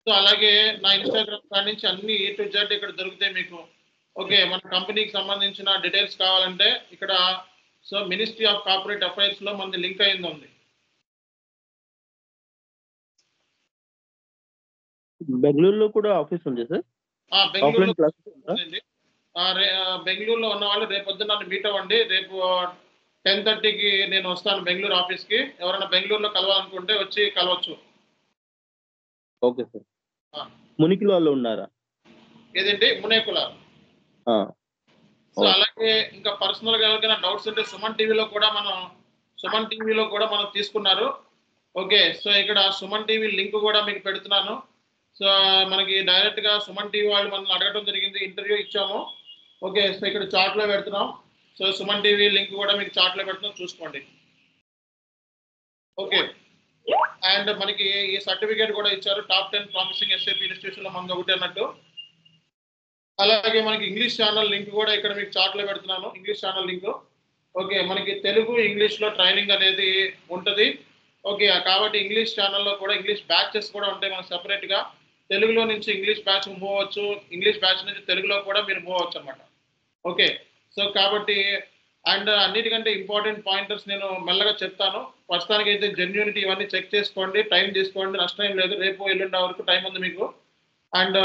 సో అలాగే నా ఇన్స్టాగ్రామ్ కాడి నుంచి అన్ని A to Z ఇక్కడ దొరుకుతాయి మీకు. ఓకే, మన కంపెనీకి సంబంధించిన డీటెయిల్స్ కావాలంటే ఇక్కడ సో మినిస్ట్రీ ఆఫ్ కార్పొరేట్ అఫైర్స్లో మనది లింక్ అయింది ఉంది. బెంగళూరులో కూడా ఆఫీస్ ఉంది సార్? బెంగళూరులో ఉన్న వాళ్ళు రేపు పొద్దున్న నన్ను మీట్ అవ్వండి. రేపు 10:30కి నేను వస్తాను బెంగళూరు ఆఫీస్కి. ఎవరైనా బెంగళూరులో కలవాలనుకుంటే వచ్చి కలవచ్చు. Okay sir. మునికిలో ఉన్నారా? ఏదండి మునేకుల. ఆ, సో అలాగే ఇంకా పర్సనల్ గా ఎవరికైనా డౌట్స్ ఉంటే సుమన్ టీవీలో కూడా మనం తీసుకున్నారు. ఓకే, సో ఇక్కడ సుమన్ టీవీ లింక్ కూడా మీకు పెడుతున్నాను. సో మనకి డైరెక్ట్ గా సుమన్ టీవీ వాళ్ళు మనల్ని అడగడం జరిగింది, ఇంటర్వ్యూ ఇచ్చాము. ఓకే, సో ఇక్కడ చార్ట్ లో పెడుతున్నాం. సో సుమన్ టీవీ లింక్ కూడా మీకు చార్ట్ లో పెడుతున్నాం, చూసుకోండి. ఓకే, అండ్ మనకి ఈ సర్టిఫికేట్ కూడా ఇచ్చారు, టాప్ 10 ప్రామిసింగ్ ఎస్ఏపీ ఇన్స్టిట్యూషన్ లో మనది ఒకటి అన్నట్టు. అలాగే మనకి ఇంగ్లీష్ ఛానల్ లింక్ కూడా ఇక్కడ మీకు చార్ట్ లో పెడుతున్నాను, ఇంగ్లీష్ ఛానల్ లింక్. ఓకే, మనకి తెలుగు ఇంగ్లీష్ లో ట్రైనింగ్ అనేది ఉంటుంది. ఓకే, కాబట్టి ఇంగ్లీష్ ఛానల్లో కూడా ఇంగ్లీష్ బ్యాచెస్ కూడా ఉంటాయి మనకు సెపరేట్ గా. తెలుగులో నుంచి ఇంగ్లీష్ బ్యాచ్ మూవ్ అవ్వచ్చు, ఇంగ్లీష్ బ్యాచ్ నుంచి తెలుగులో కూడా మీరు మూవ్ అవ్వచ్చు అనమాట. ఓకే, సో కాబట్టి అండ్ అన్నిటికంటే ఇంపార్టెంట్ పాయింటర్స్ నేను మెల్లగా చెప్తాను. ప్రస్తుతానికి అయితే జెన్యూనిటీ ఇవన్నీ చెక్ చేసుకోండి, టైం తీసుకోండి, నష్టం ఏం లేదు. రేపు ఎల్లుండి వరకు టైం ఉంది మీకు. And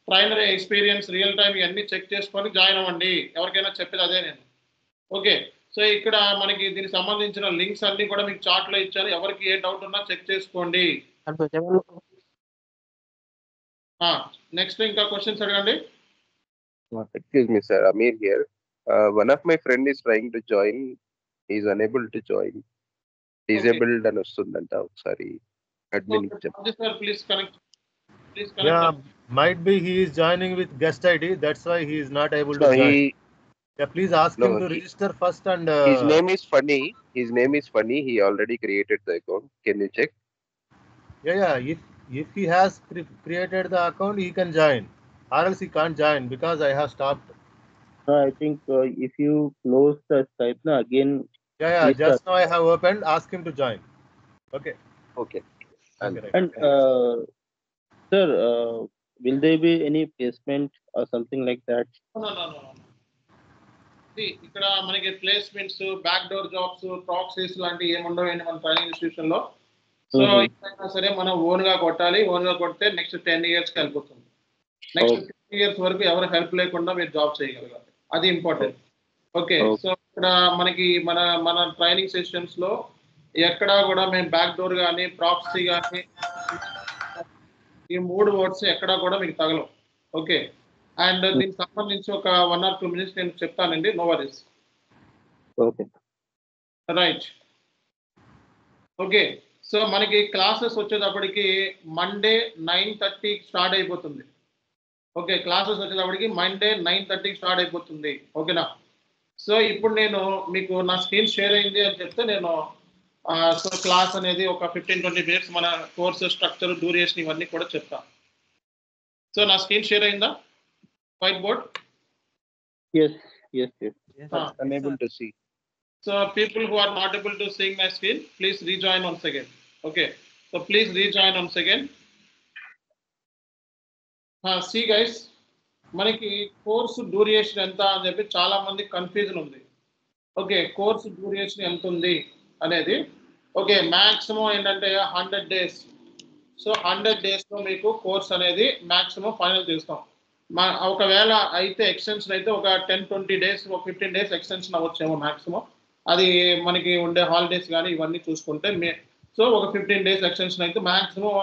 trainer experience, real time ఇవన్నీ చెక్ చేసుకొని జాయిన్ అవ్వండి. ఎవరికైనా చెప్పేది అదే నేను. ఓకే, సో ఇక్కడ మనకి దీనికి సంబంధించిన లింక్స్ అన్ని కూడా మీకు చార్ట్ లో ఇచ్చాను. ఎవరికి ఏ డౌట్ ఉన్నా చెక్ చేసుకోండి. నెక్స్ట్ ఇంకా క్వశ్చన్స్ అడగండి. Excuse me, sir. Amir here. One of my friend is trying to join. He is unable to join. Disabled అని వస్తుందంట. ఒకసారి అడ్మిన్ చెప్పండి. Sir please connect. Yeah, might be he is joining with guest ID. That's why he is not able to join. Yeah, please ask him to register first and. His name is funny. He already created the account. Can you check? Yeah. If he has created the account, he can join. Or else he can't join because I have stopped. I think if you close the Skype now again. Yeah. Just now I have opened. Ask him to join. Okay. And sir, will there be any placement or something like that? No. ఇక్కడ మనకి placements, back door jobs, proxies లాంటివి ఏముండవండి మన training institution లో. So ఎక్కడైనా సరే మనం own గా కొట్టాలి. ఓన్ గా కొడితే నెక్స్ట్ 10 years కి వెళ్ళిపోతుంది. నెక్స్ట్ 10 years వరకు ఎవరు హెల్ప్ లేకుండా మీరు జాబ్ చేయగలగాలి, అది ఇంపార్టెంట్. ఓకే, సో ఇక్కడ మనకి మన ట్రైనింగ్ సెషన్స్ లో ఎక్కడా కూడా మేము బ్యాక్ డోర్ కానీ ప్రాక్సీ కానీ ఈ 3 వర్డ్స్ ఎక్కడా కూడా మీకు తగలవు. ఓకే, అండ్ దీనికి సంబంధించి ఒక 1 or 2 minutes నేను చెప్తానండి, no worries. Okay, right. Okay, so మనకి క్లాసెస్ వచ్చేటప్పటికి మండే 9:30 స్టార్ట్ అయిపోతుంది. ఓకే, క్లాసెస్ వచ్చేటప్పటికి మండే 9:30 స్టార్ట్ అయిపోతుంది. ఓకేనా? సో ఇప్పుడు నేను మీకు నా స్క్రీన్ షేర్ అయింది అని చెప్తే నేను సో క్లాస్ అనేది ఒక 15-20 minutes మన కోర్సు స్ట్రక్చర్, డ్యూరేషన్ ఇవన్నీ కూడా చెప్తాను. సో నా స్క్రీన్ షేర్ అయిందా white board? Yes. Unable to see. So people who are not able to see my screen, please rejoin once again. Okay, so please rejoin once again. See guys, మనకి course duration ఎంత అని చెప్పి చాలా మంది confusion ఉంది. Okay, course duration ఎంత ఉంది అనేది. ఓకే, మ్యాక్సిమం ఏంటంటే 100 days. సో 100 days లో మీకు కోర్స్ అనేది మ్యాక్సిమం ఫైనల్ చేస్తాం. ఒకవేళ అయితే ఎక్స్టెన్షన్ అయితే ఒక 10-20 days, ఒక 15 days ఎక్స్టెన్షన్ అవ్వచ్చేమో మ్యాక్సిమం. అది మనకి ఉండే హాలిడేస్ కానీ ఇవన్నీ చూసుకుంటే సో ఒక 15 days ఎక్స్టెన్షన్ అయితే మ్యాక్సిమం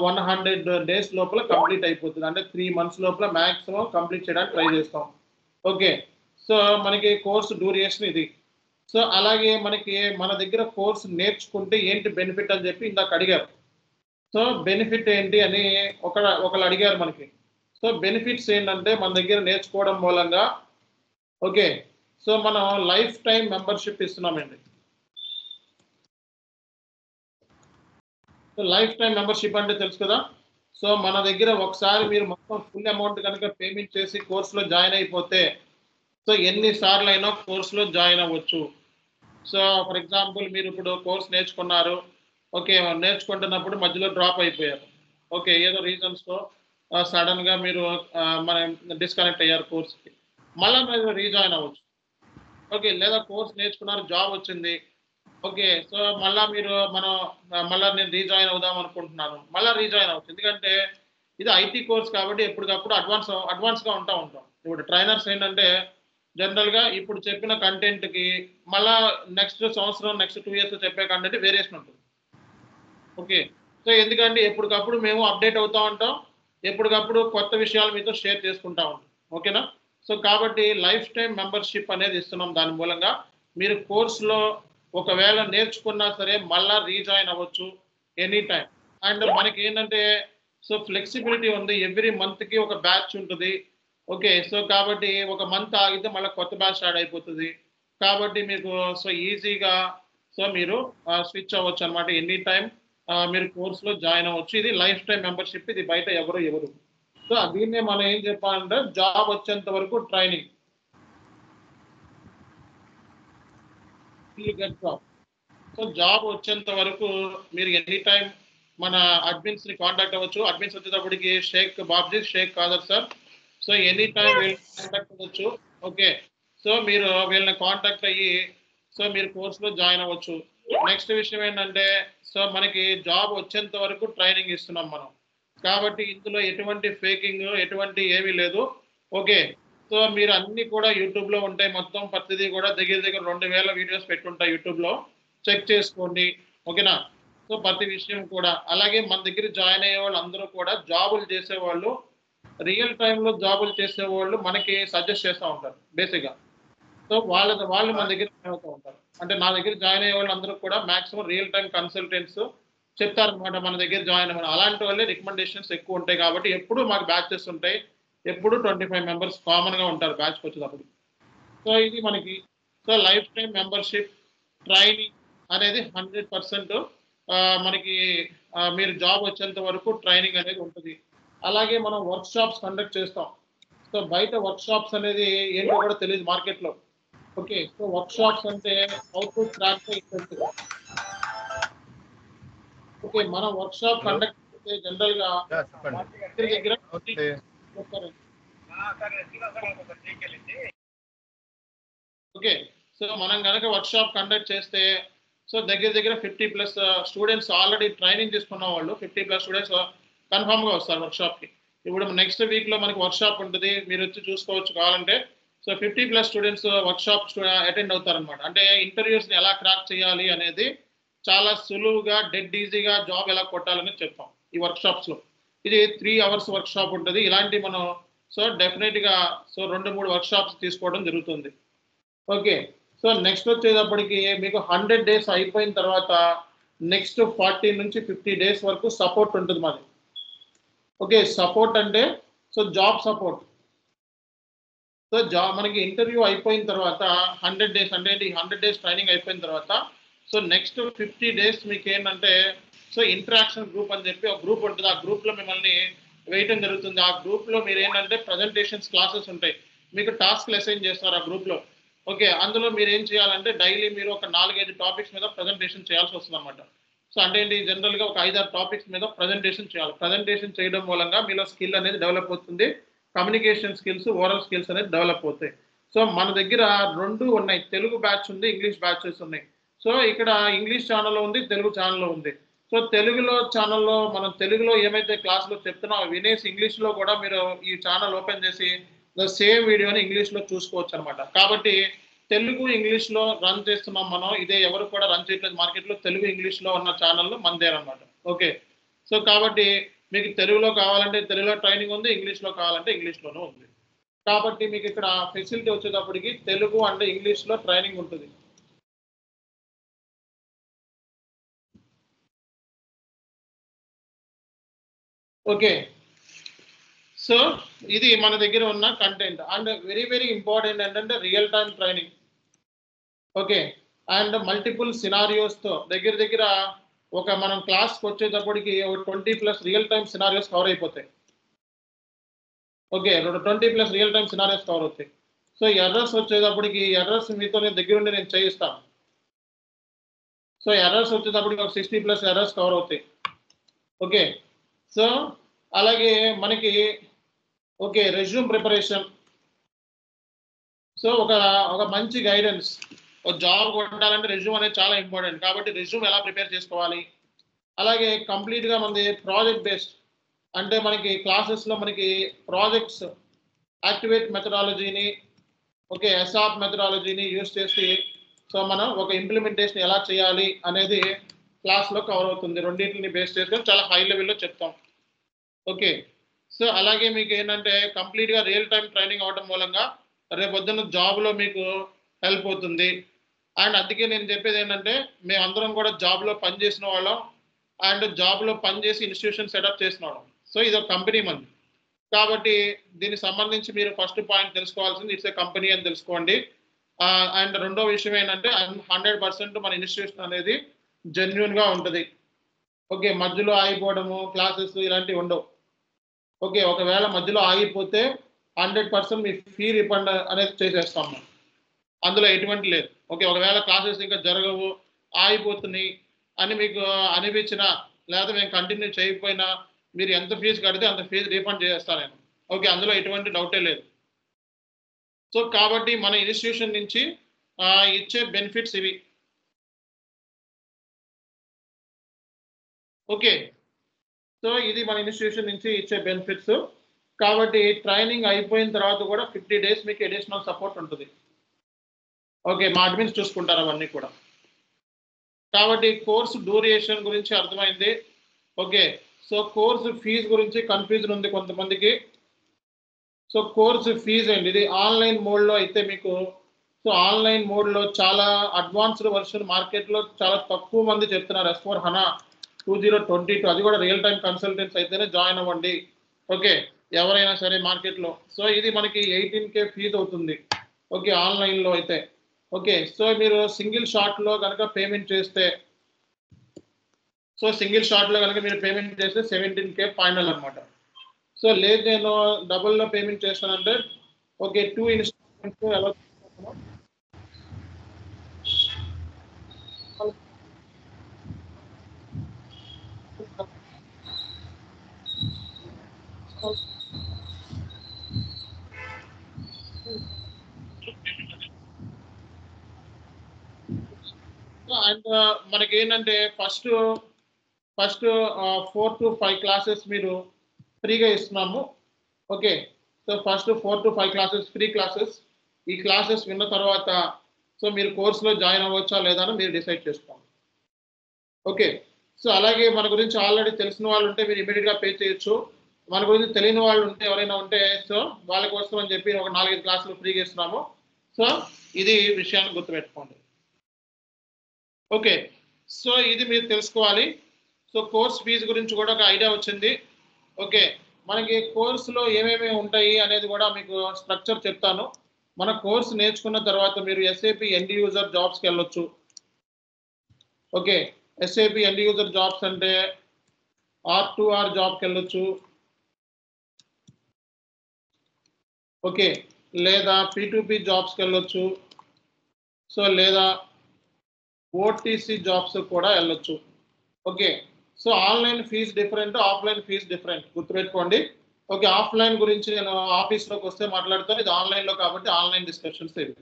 100 days లోపల కంప్లీట్ అయిపోతుంది. అంటే 3 months లోపల మ్యాక్సిమం కంప్లీట్ చేయడానికి ట్రై చేస్తాం. ఓకే, సో మనకి కోర్సు డ్యూరేషన్ ఇది. సో అలాగే మనకి మన దగ్గర కోర్సు నేర్చుకుంటే ఏంటి బెనిఫిట్ అని చెప్పి ఇందాక అడిగారు. సో బెనిఫిట్ ఏంటి అని ఒకళ్ళు అడిగారు మనకి. సో బెనిఫిట్స్ ఏంటంటే మన దగ్గర నేర్చుకోవడం మూలంగా ఓకే, సో మనం లైఫ్ టైం మెంబర్షిప్ ఇస్తున్నామండి. సో లైఫ్ టైం మెంబర్షిప్ అంటే తెలుసు కదా. సో మన దగ్గర ఒకసారి మీరు మొత్తం ఫుల్ అమౌంట్ కనుక పేమెంట్ చేసి కోర్సులో జాయిన్ అయిపోతే సో ఎన్నిసార్లు అయినా కోర్సులో జాయిన్ అవ్వచ్చు. సో ఫర్ ఎగ్జాంపుల్ మీరు ఇప్పుడు కోర్స్ నేర్చుకున్నారు. ఓకే, నేర్చుకుంటున్నప్పుడు మధ్యలో డ్రాప్ అయిపోయారు. ఓకే, ఏదో రీజన్స్తో సడన్గా మీరు మన డిస్కనెక్ట్ అయ్యారు కోర్స్కి, మళ్ళీ మీరు రీజాయిన్ అవ్వచ్చు. ఓకే, లేదా కోర్స్ నేర్చుకున్నారు, జాబ్ వచ్చింది. ఓకే, సో మళ్ళీ నేను రీజాయిన్ అవుదాం అనుకుంటున్నాను, మళ్ళీ రీజాయిన్ అవ్వచ్చు. ఎందుకంటే ఇది ఐటీ కోర్స్ కాబట్టి ఎప్పటికప్పుడు అడ్వాన్స్గా ఉంటాం. ఇప్పుడు ట్రైనర్స్ ఏంటంటే జనరల్గా ఇప్పుడు చెప్పిన కంటెంట్కి మళ్ళీ నెక్స్ట్ సంవత్సరం, నెక్స్ట్ 2 years చెప్పే కంటెంట్ వేరియేషన్ ఉంటుంది. ఓకే, సో ఎందుకంటే ఎప్పటికప్పుడు మేము అప్డేట్ అవుతూ ఉంటాం, ఎప్పటికప్పుడు కొత్త విషయాలు మీతో షేర్ చేసుకుంటా ఉంటాం. ఓకేనా? సో కాబట్టి లైఫ్ టైం మెంబర్షిప్ అనేది ఇస్తున్నాం. దాని మూలంగా మీరు కోర్సులో ఒకవేళ నేర్చుకున్నా సరే మళ్ళా రీజాయిన్ అవ్వచ్చు ఎనీ టైం. అండ్ మనకి ఏంటంటే సో ఫ్లెక్సిబిలిటీ ఉంది. ఎవ్రీ మంత్కి ఒక బ్యాచ్ ఉంటుంది. ఓకే, సో కాబట్టి ఒక మంత్ ఆగితే మళ్ళీ కొత్త బ్యాచ్ స్టార్ట్ అయిపోతుంది. కాబట్టి మీకు సో ఈజీగా సో మీరు స్విచ్ అవ్వచ్చు అనమాట. ఎనీ టైం మీరు కోర్సులో జాయిన్ అవ్వచ్చు. ఇది లైఫ్ టైం మెంబర్షిప్. ఇది బయట ఎవరు. సో దీన్నే మనం ఏం చెప్పాలంటే జాబ్ వచ్చేంత వరకు ట్రైనింగ్. సో జాబ్ వచ్చేంత వరకు మీరు ఎనీ టైం మన అడ్మిన్స్ ని కాంటాక్ట్ అవ్వచ్చు. అడ్మిన్స్ వచ్చేటప్పటికి Shaik Babji, Shaik Khader sir. So any time వీళ్ళని కాంటాక్ట్ అవ్వచ్చు. ఓకే, సో మీరు వీళ్ళని కాంటాక్ట్ అయ్యి సో మీరు కోర్సులో జాయిన్ అవ్వచ్చు. నెక్స్ట్ విషయం ఏంటంటే సో మనకి జాబ్ వచ్చేంత వరకు ట్రైనింగ్ ఇస్తున్నాం మనం. కాబట్టి ఇందులో ఎటువంటి ఫేకింగ్ ఎటువంటి ఏమీ లేదు. ఓకే, సో మీరు అన్ని కూడా యూట్యూబ్లో ఉంటాయి. మొత్తం ప్రతిదీ కూడా దగ్గర 2000 వీడియోస్ పెట్టుంటాయి యూట్యూబ్లో, చెక్ చేసుకోండి. ఓకేనా? సో ప్రతి విషయం కూడా అలాగే మన దగ్గర జాయిన్ అయ్యే వాళ్ళు అందరూ కూడా జాబులు చేసేవాళ్ళు, రియల్ టైంలో జాబులు చేసేవాళ్ళు మనకి సజెస్ట్ చేస్తూ ఉంటారు బేసిక్గా. సో వాళ్ళు మన దగ్గర జాయిన్ అవుతూ ఉంటారు. అంటే నా దగ్గర జాయిన్ అయ్యే వాళ్ళు అందరూ కూడా మాక్సిమం రియల్ టైం కన్సల్టెంట్స్ చెప్తారనమాట మన దగ్గర జాయిన్ అవ్వడం. అలాంటి వాళ్ళే రికమెండేషన్స్ ఎక్కువ ఉంటాయి. కాబట్టి ఎప్పుడు మాకు బ్యాచెస్ ఉంటాయి. ఎప్పుడు 25 మెంబర్స్ కామన్గా ఉంటారు బ్యాచ్కి వచ్చేటప్పుడు. సో ఇది మనకి so lifetime membership training అనేది 100% మనకి మీరు జాబ్ వచ్చేంత వరకు ట్రైనింగ్ అనేది ఉంటుంది. అలాగే మనం వర్క్ షాప్స్ కండక్ట్ చేస్తాం. సో బయట వర్క్ షాప్స్ అనేది ఏంటో కూడా తెలియదు మార్కెట్లో. ఓకే, సో వర్క్ షాప్స్ అంటే అవుట్పుట్ ట్రాక్ ఓకే, మనం వర్క్ షాప్ కండక్ట్ చేస్తే జనరల్ గా దగ్గర ఓకే, సో మనం కనుక వర్క్ షాప్ కండక్ట్ చేస్తే సో దగ్గర 50+ స్టూడెంట్స్ ఆల్రెడీ ట్రైనింగ్ తీసుకున్న వాళ్ళు 50+ స్టూడెంట్స్ కన్ఫామ్గా వస్తారు వర్క్ షాప్కి. ఇప్పుడు నెక్స్ట్ వీక్లో మనకి వర్క్ షాప్ ఉంటుంది, మీరు వచ్చి చూసుకోవచ్చు కావాలంటే. So 50+ students workshop attend అవుతారనమాట. అంటే ఇంటర్వ్యూస్ని ఎలా క్రాక్ చేయాలి అనేది చాలా సులువుగా డెడ్ ఈజీగా జాబ్ ఎలా కొట్టాలని చెప్తాం ఈ వర్క్ షాప్స్లో. ఇది 3 hours వర్క్ షాప్ ఉంటుంది. ఇలాంటి మనం సో డెఫినెట్గా సో 2-3 వర్క్ షాప్స్ తీసుకోవడం జరుగుతుంది. ఓకే, సో నెక్స్ట్ వచ్చేటప్పటికి మీకు 100 days అయిపోయిన తర్వాత నెక్స్ట్ 40 నుంచి 50 days వరకు సపోర్ట్ ఉంటుంది మాది. ఓకే, సపోర్ట్ అంటే సో జాబ్ సపోర్ట్. సో మనకి ఇంటర్వ్యూ అయిపోయిన తర్వాత 100 days అంటే ఈ 100 days ట్రైనింగ్ అయిపోయిన తర్వాత సో నెక్స్ట్ 50 days మీకు ఏంటంటే సో ఇంటరాక్షన్ గ్రూప్ అని చెప్పి ఒక గ్రూప్ ఉంటుంది. ఆ గ్రూప్లో మిమ్మల్ని వేయటం జరుగుతుంది. ఆ గ్రూప్లో మీరు ఏంటంటే ప్రజెంటేషన్స్ క్లాసెస్ ఉంటాయి. మీకు టాస్క్లు అసైన్ చేస్తారు ఆ గ్రూప్లో. ఓకే, అందులో మీరు ఏం చేయాలంటే డైలీ మీరు ఒక 4-5 టాపిక్స్ మీద ప్రజెంటేషన్ చేయాల్సి వస్తుంది అనమాట. సో అంటే ఏంటి, జనరల్గా ఒక 5-6 టాపిక్స్ మీద ప్రజెంటేషన్ చేయాలి. ప్రజెంటేషన్ చేయడం మూలంగా మీలో స్కిల్ అనేది డెవలప్ అవుతుంది. కమ్యూనికేషన్ స్కిల్స్, ఓరల్ స్కిల్స్ అనేది డెవలప్ అవుతాయి. సో మన దగ్గర 2 ఉన్నాయి, తెలుగు బ్యాచ్ ఉంది, ఇంగ్లీష్ బ్యాచెస్ ఉన్నాయి. సో ఇక్కడ ఇంగ్లీష్ ఛానల్లో ఉంది, తెలుగు ఛానల్లో ఉంది. సో తెలుగులో ఛానల్లో మనం తెలుగులో ఏమైతే క్లాసులో చెప్తున్నామో వినేసి ఇంగ్లీష్లో కూడా మీరు ఈ ఛానల్ ఓపెన్ చేసి సేమ్ వీడియోని ఇంగ్లీష్లో చూసుకోవచ్చు అనమాట. కాబట్టి తెలుగు ఇంగ్లీష్లో రన్ చేస్తున్నాం మనం. ఇదే ఎవరు కూడా రన్ చేయట్లేదు మార్కెట్లో. తెలుగు ఇంగ్లీష్లో ఉన్న ఛానల్ మనదేనమాట. ఓకే, సో కాబట్టి మీకు తెలుగులో కావాలంటే తెలుగులో ట్రైనింగ్ ఉంది, ఇంగ్లీష్లో కావాలంటే ఇంగ్లీష్లోనూ ఉంది. కాబట్టి మీకు ఇక్కడ ఫెసిలిటీ వచ్చేటప్పటికి తెలుగు అండ్ ఇంగ్లీష్లో ట్రైనింగ్ ఉంటుంది. ఓకే, సో ఇది మన దగ్గర ఉన్న కంటెంట్. అండ్ వెరీ ఇంపార్టెంట్ ఏంటంటే real time training. Okay, and multiple సినారియోస్తో దగ్గర ఒక మనం క్లాస్కి వచ్చేటప్పటికి ఒక 20+ రియల్ టైం సినారియోస్ కవర్ అయిపోతాయి. Okay, 20+ real time scenarios cover అవుతాయి. సో ఎర్రర్స్ వచ్చేటప్పటికి ఎర్రర్స్ మీతో దగ్గర ఉండి నేను చేయిస్తాను. సో ఎర్రర్స్ వచ్చేటప్పటికి ఒక 60+ ఎర్రర్స్ కవర్ అవుతాయి. ఓకే, సో అలాగే మనకి ఓకే రెజ్యూమ్ ప్రిపరేషన్. సో ఒక మంచి గైడెన్స్. ఒక జాబ్ కొట్టాలంటే రెజ్యూమ్ అనేది చాలా ఇంపార్టెంట్. కాబట్టి రెజ్యూమ్ ఎలా ప్రిపేర్ చేసుకోవాలి. అలాగే కంప్లీట్గా మనది ప్రాజెక్ట్ బేస్డ్. అంటే మనకి క్లాసెస్లో మనకి ప్రాజెక్ట్స్ యాక్టివేట్ మెథడాలజీని ఓకే ఎస్ఆప్ మెథడాలజీని యూస్ చేసి సో మనం ఒక ఇంప్లిమెంటేషన్ ఎలా చేయాలి అనేది క్లాస్లో కవర్ అవుతుంది. రెండింటిని బేస్ చేసుకొని చాలా హై లెవెల్లో చెప్తాం. ఓకే, సో అలాగే మీకు ఏంటంటే కంప్లీట్గా రియల్ టైం ట్రైనింగ్ అవడం మూలంగా రేపొద్దున జాబ్లో మీకు హెల్ప్ అవుతుంది. అండ్ అందుకే నేను చెప్పేది ఏంటంటే మేమందరం కూడా జాబ్లో పనిచేసిన వాళ్ళం అండ్ జాబ్లో పనిచేసి ఇన్స్టిట్యూషన్ సెటప్ చేసిన వాళ్ళం. సో ఇది ఒక కంపెనీ మంది కాబట్టి దీనికి సంబంధించి మీరు ఫస్ట్ పాయింట్ తెలుసుకోవాల్సింది ఇట్స్ ఏ కంపెనీ అని తెలుసుకోండి. అండ్ రెండో విషయం ఏంటంటే 100% మన ఇన్స్టిట్యూషన్ అనేది జెన్యున్గా ఉంటుంది. ఓకే, మధ్యలో ఆగిపోవడము క్లాసెస్ ఇలాంటివి ఉండవు. ఓకే, ఒకవేళ మధ్యలో ఆగిపోతే 100% మీ ఫీ రిఫండ్ అనేది చేసేస్తాం మనం, అందులో ఎటువంటి లేదు. ఓకే, ఒకవేళ క్లాసెస్ ఇంకా జరగవు ఆగిపోతున్నాయి అని మీకు అనిపించినా లేదా మేము కంటిన్యూ చేయకపోయినా మీరు ఎంత ఫీజు కడితే అంత ఫీజు రీఫండ్ చేస్తాను నేను. ఓకే, అందులో ఎటువంటి డౌటే లేదు. సో కాబట్టి మన ఇన్స్టిట్యూషన్ నుంచి ఇచ్చే బెనిఫిట్స్ ఇవి. ఓకే, సో ఇది మన ఇన్స్టిట్యూషన్ నుంచి ఇచ్చే బెనిఫిట్స్. కాబట్టి ట్రైనింగ్ అయిపోయిన తర్వాత కూడా 50 days మీకు అడిషనల్ సపోర్ట్ ఉంటుంది. ఓకే, మా అడ్మిన్స్ చూసుకుంటారు అవన్నీ కూడా. కాబట్టి కోర్సు డ్యూరేషన్ గురించి అర్థమైంది. ఓకే, సో కోర్సు ఫీజు గురించి కన్ఫ్యూజన్ ఉంది కొంతమందికి. సో కోర్సు ఫీజు అండి ఇది ఆన్లైన్ మోడ్లో అయితే మీకు సో ఆన్లైన్ మోడ్లో చాలా అడ్వాన్స్డ్ వర్షన్ మార్కెట్లో చాలా తక్కువ మంది చెప్తున్నారు. S/4HANA 2022 అది కూడా రియల్ టైం కన్సల్టెంట్స్ అయితేనే జాయిన్ అవ్వండి. ఓకే, ఎవరైనా సరే మార్కెట్లో. సో ఇది మనకి 18K ఫీజు అవుతుంది. ఓకే, ఆన్లైన్లో అయితే. ఓకే, సో మీరు సింగిల్ షాట్లో కనుక పేమెంట్ చేస్తే సో సింగిల్ షాట్లో కనుక మీరు పేమెంట్ చేస్తే 17K ఫైనల్ అనమాట. సో లేదు నేను డబుల్లో పేమెంట్ చేస్తానంటే ఓకే 2 ఇన్స్టాల్మెంట్స్ ఎలా అండ్ మనకి ఏంటంటే ఫస్ట్ 4 to 5 క్లాసెస్ మీరు ఫ్రీగా ఇస్తున్నాము. Okay, so first 4 to 5 classes free classes. ఈ క్లాసెస్ విన్న తర్వాత సో మీరు కోర్సులో జాయిన్ అవ్వచ్చా లేదా అని మీరు డిసైడ్ చేసుకోండి. ఓకే, సో అలాగే మన గురించి ఆల్రెడీ తెలిసిన వాళ్ళు ఉంటే మీరు ఇమీడియట్గా పే చేయొచ్చు. మన గురించి తెలియని వాళ్ళు ఉంటే ఎవరైనా ఉంటే సో వాళ్ళ కోసం అని చెప్పి ఒక 4-5 క్లాసులు ఫ్రీగా ఇస్తున్నాము. సో ఇది విషయాన్ని గుర్తుపెట్టుకోండి. ఓకే, సో ఇది మీరు తెలుసుకోవాలి. సో కోర్స్ ఫీజు గురించి కూడా ఒక ఐడియా వచ్చింది. ఓకే, మనకి కోర్సులో ఏమేమి ఉంటాయి అనేది కూడా మీకు స్ట్రక్చర్ చెప్తాను. మన కోర్స్ నేర్చుకున్న తర్వాత మీరు SAP ఎండ్ యూజర్ జాబ్స్కి వెళ్ళొచ్చు. Okay, SAP end user jobs అంటే R2R జాబ్కి వెళ్ళొచ్చు. ఓకే, లేదా P2P జాబ్స్కి వెళ్ళొచ్చు. సో లేదా OTC జాబ్స్ కూడా వెళ్ళొచ్చు. Okay, so online fee different, offline fee different గుర్తుపెట్టుకోండి. ఓకే, ఆఫ్లైన్ గురించి నేను ఆఫీస్లోకి వస్తే మాట్లాడతాను, ఇది ఆన్లైన్లో కాబట్టి ఆన్లైన్ డిస్కషన్స్ ఇవి.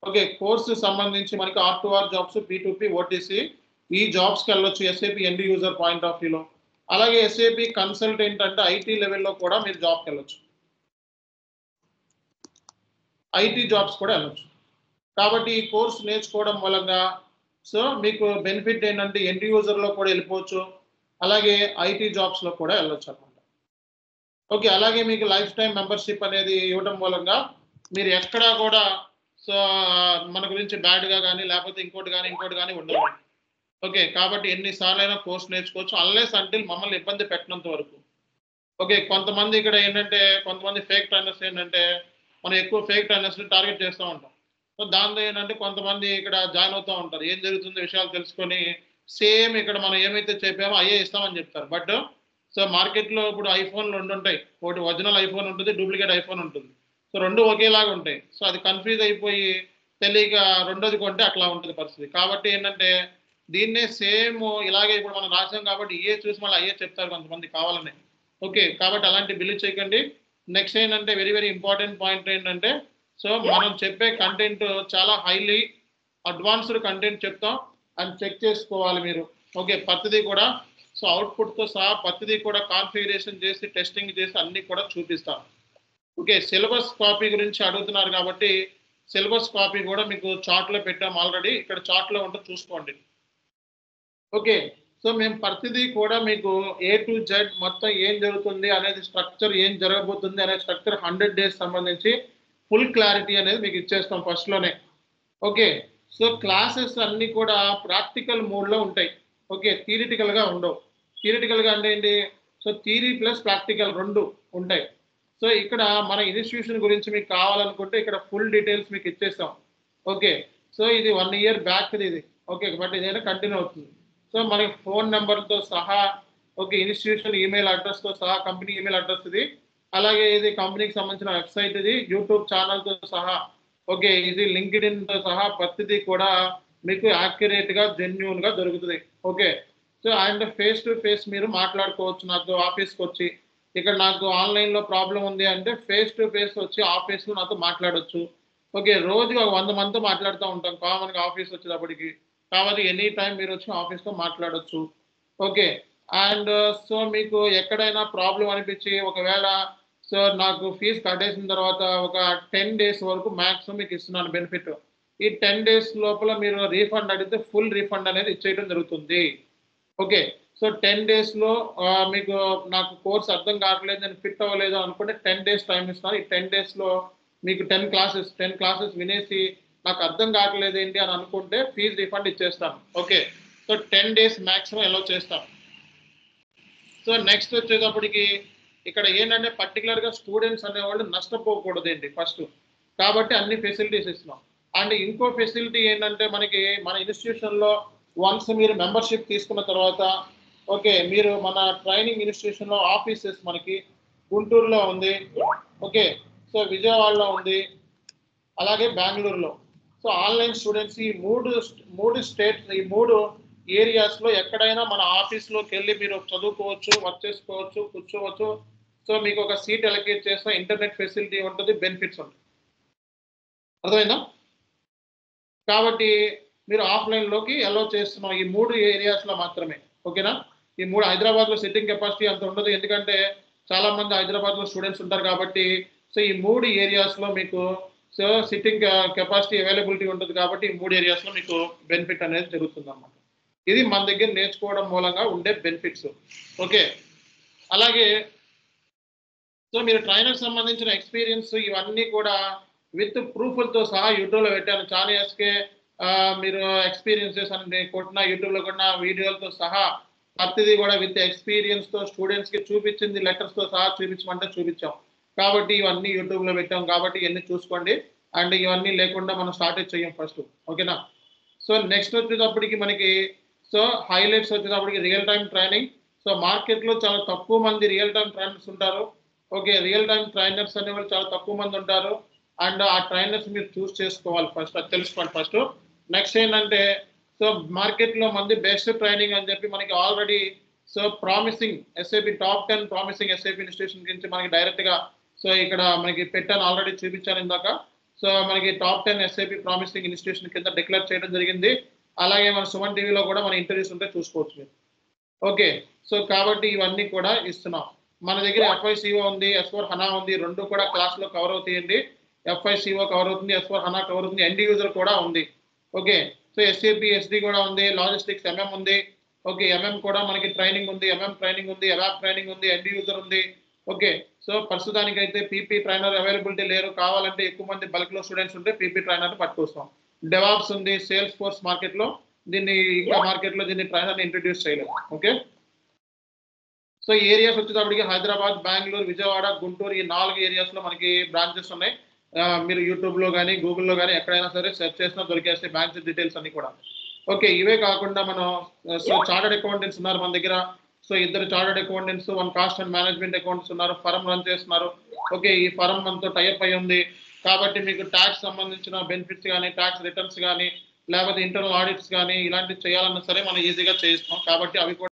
ఓకే, కోర్సు సంబంధించి మనకి R2R జాబ్స్, P2P, OTC ఈ జాబ్స్కి వెళ్ళొచ్చు SAP end user point of వ్యూలో. అలాగే SAP కన్సల్టెంట్ అంటే IT లెవెల్లో కూడా మీరు జాబ్కి వెళ్ళొచ్చు, IT జాబ్స్ కూడా వెళ్ళొచ్చు. కాబట్టి ఈ కోర్సు నేర్చుకోవడం మూలంగా సో మీకు బెనిఫిట్ ఏంటంటే ఎండ్ యూజర్లో కూడా వెళ్ళిపోవచ్చు, అలాగే IT జాబ్స్లో కూడా వెళ్ళొచ్చు అనమాట. ఓకే, అలాగే మీకు లైఫ్ టైం మెంబర్షిప్ అనేది ఇవ్వడం మూలంగా మీరు ఎక్కడా కూడా సో మన గురించి బ్యాడ్గా కానీ లేకపోతే ఇంకోటి కానీ ఉండదు. ఓకే, కాబట్టి ఎన్నిసార్లు అయినా కోర్స్ నేర్చుకోవచ్చు అన్లెస్ అంటిల్ మమ్మల్ని ఇబ్బంది పెట్టినంత వరకు. ఓకే, కొంతమంది ఇక్కడ ఏంటంటే కొంతమంది ఫేక్ ట్రైనర్స్ ఏంటంటే మనం ఎక్కువ ఫేక్ ట్రైనర్స్ని టార్గెట్ చేస్తూ ఉంటాం. సో దాంతో ఏంటంటే కొంతమంది ఇక్కడ జాయిన్ అవుతూ ఉంటారు, ఏం జరుగుతుందో విషయాలు తెలుసుకొని సేమ్ ఇక్కడ మనం ఏమైతే చెప్పామో అయ్యే ఇస్తామని చెప్తారు. బట్ సో మార్కెట్లో ఇప్పుడు ఐఫోన్లు 2 ఉంటాయి, ఒకటి ఒరిజినల్ ఐఫోన్ ఉంటుంది, డూప్లికేట్ ఐఫోన్ ఉంటుంది. సో 2 ఒకేలాగా ఉంటాయి. సో అది కన్ఫ్యూజ్ అయిపోయి తెలియక రెండోది కొంటే అట్లా ఉంటుంది పరిస్థితి. కాబట్టి ఏంటంటే దీన్నే సేమ్ ఇలాగే ఇప్పుడు మనం రాసాం కాబట్టి ఏ చూసి మళ్ళీ అయ్యే చెప్తారు కొంతమంది కావాలని. ఓకే, కాబట్టి అలాంటి బిలీవ్ చేయకండి. నెక్స్ట్ ఏంటంటే వెరీ వెరీ ఇంపార్టెంట్ పాయింట్ ఏంటంటే సో మనం చెప్పే కంటెంట్ చాలా హైలీ అడ్వాన్స్డ్ కంటెంట్ చెప్తాం అని చెక్ చేసుకోవాలి మీరు. ఓకే, ప్రతిదీ కూడా సో అవుట్పుట్తో సహా ప్రతిదీ కూడా కాన్ఫిగరేషన్ చేసి టెస్టింగ్ చేసి అన్నీ కూడా చూపిస్తాం. ఓకే, సిలబస్ కాపీ గురించి అడుగుతున్నారు కాబట్టి సిలబస్ కాపీ కూడా మీకు చార్ట్లో పెట్టాం ఆల్రెడీ, ఇక్కడ చార్ట్లో ఉంటే చూసుకోండి. ఓకే, సో మేము ప్రతిదీ కూడా మీకు A to Z మొత్తం ఏం జరుగుతుంది అనేది స్ట్రక్చర్ ఏం జరగబోతుంది అనే స్ట్రక్చర్ 100 days సంబంధించి ఫుల్ క్లారిటీ అనేది మీకు ఇచ్చేస్తాం ఫస్ట్లోనే. ఓకే, సో క్లాసెస్ అన్నీ కూడా ప్రాక్టికల్ మోడ్లో ఉంటాయి. ఓకే, థియరిటికల్గా ఉండవు. థియరిటికల్గా అంటే ఏంటి? సో థియరీ ప్లస్ ప్రాక్టికల్ రెండు ఉంటాయి. సో ఇక్కడ మన ఇన్స్టిట్యూషన్ గురించి మీకు కావాలనుకుంటే ఇక్కడ ఫుల్ డీటెయిల్స్ మీకు ఇచ్చేస్తాం. ఓకే, సో ఇది 1 year బ్యాక్ ఇది. ఓకే, బట్ ఇదైనా కంటిన్యూ అవుతుంది. సో మనకి ఫోన్ నెంబర్తో సహా, ఓకే, ఇన్స్టిట్యూషన్ ఈమెయిల్ అడ్రస్తో సహా, కంపెనీ ఈమెయిల్ అడ్రస్ ఇది, అలాగే ఇది కంపెనీకి సంబంధించిన వెబ్సైట్, ఇది యూట్యూబ్ ఛానల్తో సహా, ఓకే, ఇది లింక్డ్ఇన్తో సహా ప్రతిదీ కూడా మీకు యాక్యురేట్గా జెన్యూన్గా దొరుకుతుంది. Okay, so and face to face మీరు మాట్లాడుకోవచ్చు నాతో ఆఫీస్కి వచ్చి. ఇక్కడ నాకు ఆన్లైన్లో ప్రాబ్లం ఉంది అంటే ఫేస్ టు ఫేస్ వచ్చి ఆఫీస్లో నాతో మాట్లాడవచ్చు. ఓకే, రోజుగా 100 మందితో మాట్లాడుతూ ఉంటాం కామన్గా ఆఫీస్ వచ్చేటప్పటికి. కాబట్టి ఎనీ టైం మీరు వచ్చి ఆఫీస్తో మాట్లాడవచ్చు. ఓకే, అండ్ సో మీకు ఎక్కడైనా ప్రాబ్లం అనిపించి ఒకవేళ సో నాకు ఫీజు కట్టేసిన తర్వాత ఒక 10 days వరకు మ్యాక్సిమం మీకు ఇస్తున్నాను బెనిఫిట్. ఈ 10 days లోపల మీరు రీఫండ్ అడిగితే ఫుల్ రీఫండ్ అనేది ఇచ్చేయడం జరుగుతుంది. ఓకే, సో 10 daysలో మీకు నాకు కోర్స్ అర్థం కావట్లేదు, నేను ఫిట్ అవ్వలేదు అనుకుంటే 10 days టైం ఇస్తున్నాను. ఈ 10 daysలో మీకు 10 classes వినేసి నాకు అర్థం కావట్లేదు ఏంటి అని అనుకుంటే ఫీజు రీఫండ్ ఇచ్చేస్తాను. Okay, so 10 days maximum allow చేస్తాం. సో నెక్స్ట్ వచ్చేటప్పటికి ఇక్కడ ఏంటంటే పర్టికులర్గా స్టూడెంట్స్ అనేవాళ్ళు నష్టపోకూడదు ఏంటి ఫస్ట్, కాబట్టి అన్ని ఫెసిలిటీస్ ఇస్తున్నాం. అండ్ ఇంకో ఫెసిలిటీ ఏంటంటే మనకి మన ఇన్స్టిట్యూషన్లో వన్స్ మీరు మెంబర్షిప్ తీసుకున్న తర్వాత, ఓకే, మీరు మన ట్రైనింగ్ ఇన్స్టిట్యూషన్లో ఆఫీసెస్ మనకి గుంటూరులో ఉంది, ఓకే, సో విజయవాడలో ఉంది, అలాగే బెంగళూరులో. సో ఆన్లైన్ స్టూడెంట్స్ ఈ మూడు స్టేట్స్, ఈ 3 ఏరియాస్లో ఎక్కడైనా మన ఆఫీస్లోకి వెళ్ళి మీరు చదువుకోవచ్చు, వర్క్ చేసుకోవచ్చు, కూర్చోవచ్చు. సో మీకు ఒక సీట్ అలొకేట్ చేస్తే ఇంటర్నెట్ ఫెసిలిటీ ఉంటుంది, బెనిఫిట్స్ ఉంటాయి. అర్థమైందా? కాబట్టి మీరు ఆఫ్లైన్లోకి అలౌ చేస్తున్నాం ఈ 3 ఏరియాస్లో మాత్రమే. ఓకేనా? ఈ 3 హైదరాబాద్లో సిట్టింగ్ కెపాసిటీ అంత ఉండదు, ఎందుకంటే చాలామంది హైదరాబాద్లో స్టూడెంట్స్ ఉంటారు కాబట్టి. సో ఈ 3 ఏరియాస్లో మీకు సో సిట్టింగ్ కెపాసిటీ అవైలబిలిటీ ఉంటుంది కాబట్టి ఈ 3 ఏరియాస్లో మీకు బెనిఫిట్ అనేది జరుగుతుంది అన్నమాట. ఇది మన దగ్గర నేర్చుకోవడం మూలంగా ఉండే బెనిఫిట్స్. ఓకే, అలాగే సో మీరు ట్రైనర్ సంబంధించిన ఎక్స్పీరియన్స్ ఇవన్నీ కూడా విత్ ప్రూఫ్లతో సహా యూట్యూబ్లో పెట్టాను. చాలా ఇయర్స్కే మీరు ఎక్స్పీరియన్సెస్ అని కొట్టిన యూట్యూబ్లో కొట్టిన వీడియోలతో సహా ప్రతిదీ కూడా విత్ ఎక్స్పీరియన్స్తో స్టూడెంట్స్కి చూపించింది, లెటర్స్తో సహా చూపించమంటే చూపించాం. కాబట్టి ఇవన్నీ యూట్యూబ్లో పెట్టాం కాబట్టి ఇవన్నీ చూసుకోండి. అండ్ ఇవన్నీ లేకుండా మనం స్టార్ట్ చేయం ఫస్ట్. ఓకేనా? సో నెక్స్ట్ వచ్చేటప్పటికి మనకి సో హైలైట్స్ వచ్చేటప్పటికి రియల్ టైం ట్రైనింగ్. సో మార్కెట్లో చాలా తక్కువ మంది రియల్ టైం ట్రైనర్స్ ఉంటారు. ఓకే, రియల్ టైం ట్రైనర్స్ అనేవాళ్ళు చాలా తక్కువ మంది ఉంటారు. అండ్ ఆ ట్రైనర్స్ మీరు చూస్ చేసుకోవాలి ఫస్ట్, అది తెలుసుకోండి ఫస్ట్. నెక్స్ట్ ఏంటంటే సో మార్కెట్లో మంది బెస్ట్ ట్రైనింగ్ అని చెప్పి మనకి already so promising SIP top 10 promising SIP institution గురించి మనకి డైరెక్ట్గా సో ఇక్కడ మనకి పెట్టాను, ఆల్రెడీ చూపించాను ఇందాక. సో మనకి టాప్ 10 ఎస్ఐపి ప్రామిసింగ్ ఇన్స్టిట్యూషన్ కింద డిక్లేర్ చేయడం జరిగింది. అలాగే మన సుమన్ టీవీలో కూడా మన ఇంటర్వ్యూస్ ఉంటే చూసుకోవచ్చు మీరు. ఓకే, సో కాబట్టి ఇవన్నీ కూడా ఇస్తున్నాం. మన దగ్గర FICO ఉంది, S4 హనా ఉంది, రెండు కూడా క్లాస్లో కవర్ అవుతాయండి. FICO కవర్ అవుతుంది, S4 హనా కవర్ అవుతుంది, ఎండ్ యూజర్ కూడా ఉంది. ఓకే, సో SAP SD కూడా ఉంది, లాజిస్టిక్స్ MM ఉంది. ఓకే, MM కూడా మనకి ట్రైనింగ్ ఉంది, MM ట్రైనింగ్ ఉంది, అవాప్ ట్రైనింగ్ ఉంది, ఎండ్ యూజర్ ఉంది. ఓకే, సో ప్రస్తుతానికైతే PP ట్రైనర్ అవైలబిలిటీ లేరు, కావాలంటే ఎక్కువ మంది బల్క్లో స్టూడెంట్స్ ఉంటే PP ట్రైనర్ని పట్టుకొస్తాం. డెవాప్స్ ఉంది, సేల్స్ ఫోర్స్ మార్కెట్లో, దీన్ని ఇంకా మార్కెట్లో దీన్ని ట్రైనర్ని ఇంట్రడ్యూస్ చేయలేదు. ఓకే, సో ఈ ఏరియాస్ వచ్చేటప్పటికి హైదరాబాద్, బెంగళూరు, విజయవాడ, గుంటూరు ఈ 4 ఏరియాస్లో మనకి బ్రాంచెస్ ఉన్నాయి. మీరు యూట్యూబ్లో కానీ గూగుల్లో కానీ ఎక్కడైనా సరే సెర్చ్ చేసినా దొరికేస్తాయి బ్రాంచ్ డీటెయిల్స్ అన్ని కూడా. ఓకే, ఇవే కాకుండా మనం సో చార్టర్డ్ అకౌంటెంట్స్ ఉన్నారు మన దగ్గర. So 2 chartered accountants, 1 cost and management accounts ఉన్నారు, ఫరం రన్ చేస్తున్నారు. ఓకే, ఈ ఫరం మనతో టైఅప్ అయి ఉంది కాబట్టి మీకు ట్యాక్స్ సంబంధించిన బెనిఫిట్స్ కానీ, ట్యాక్స్ రిటర్న్స్ కానీ, లేకపోతే ఇంటర్నల్ ఆడిట్స్ కానీ ఇలాంటివి చేయాలన్నా సరే మనం ఈజీగా చేయిస్తాం. కాబట్టి అవి కూడా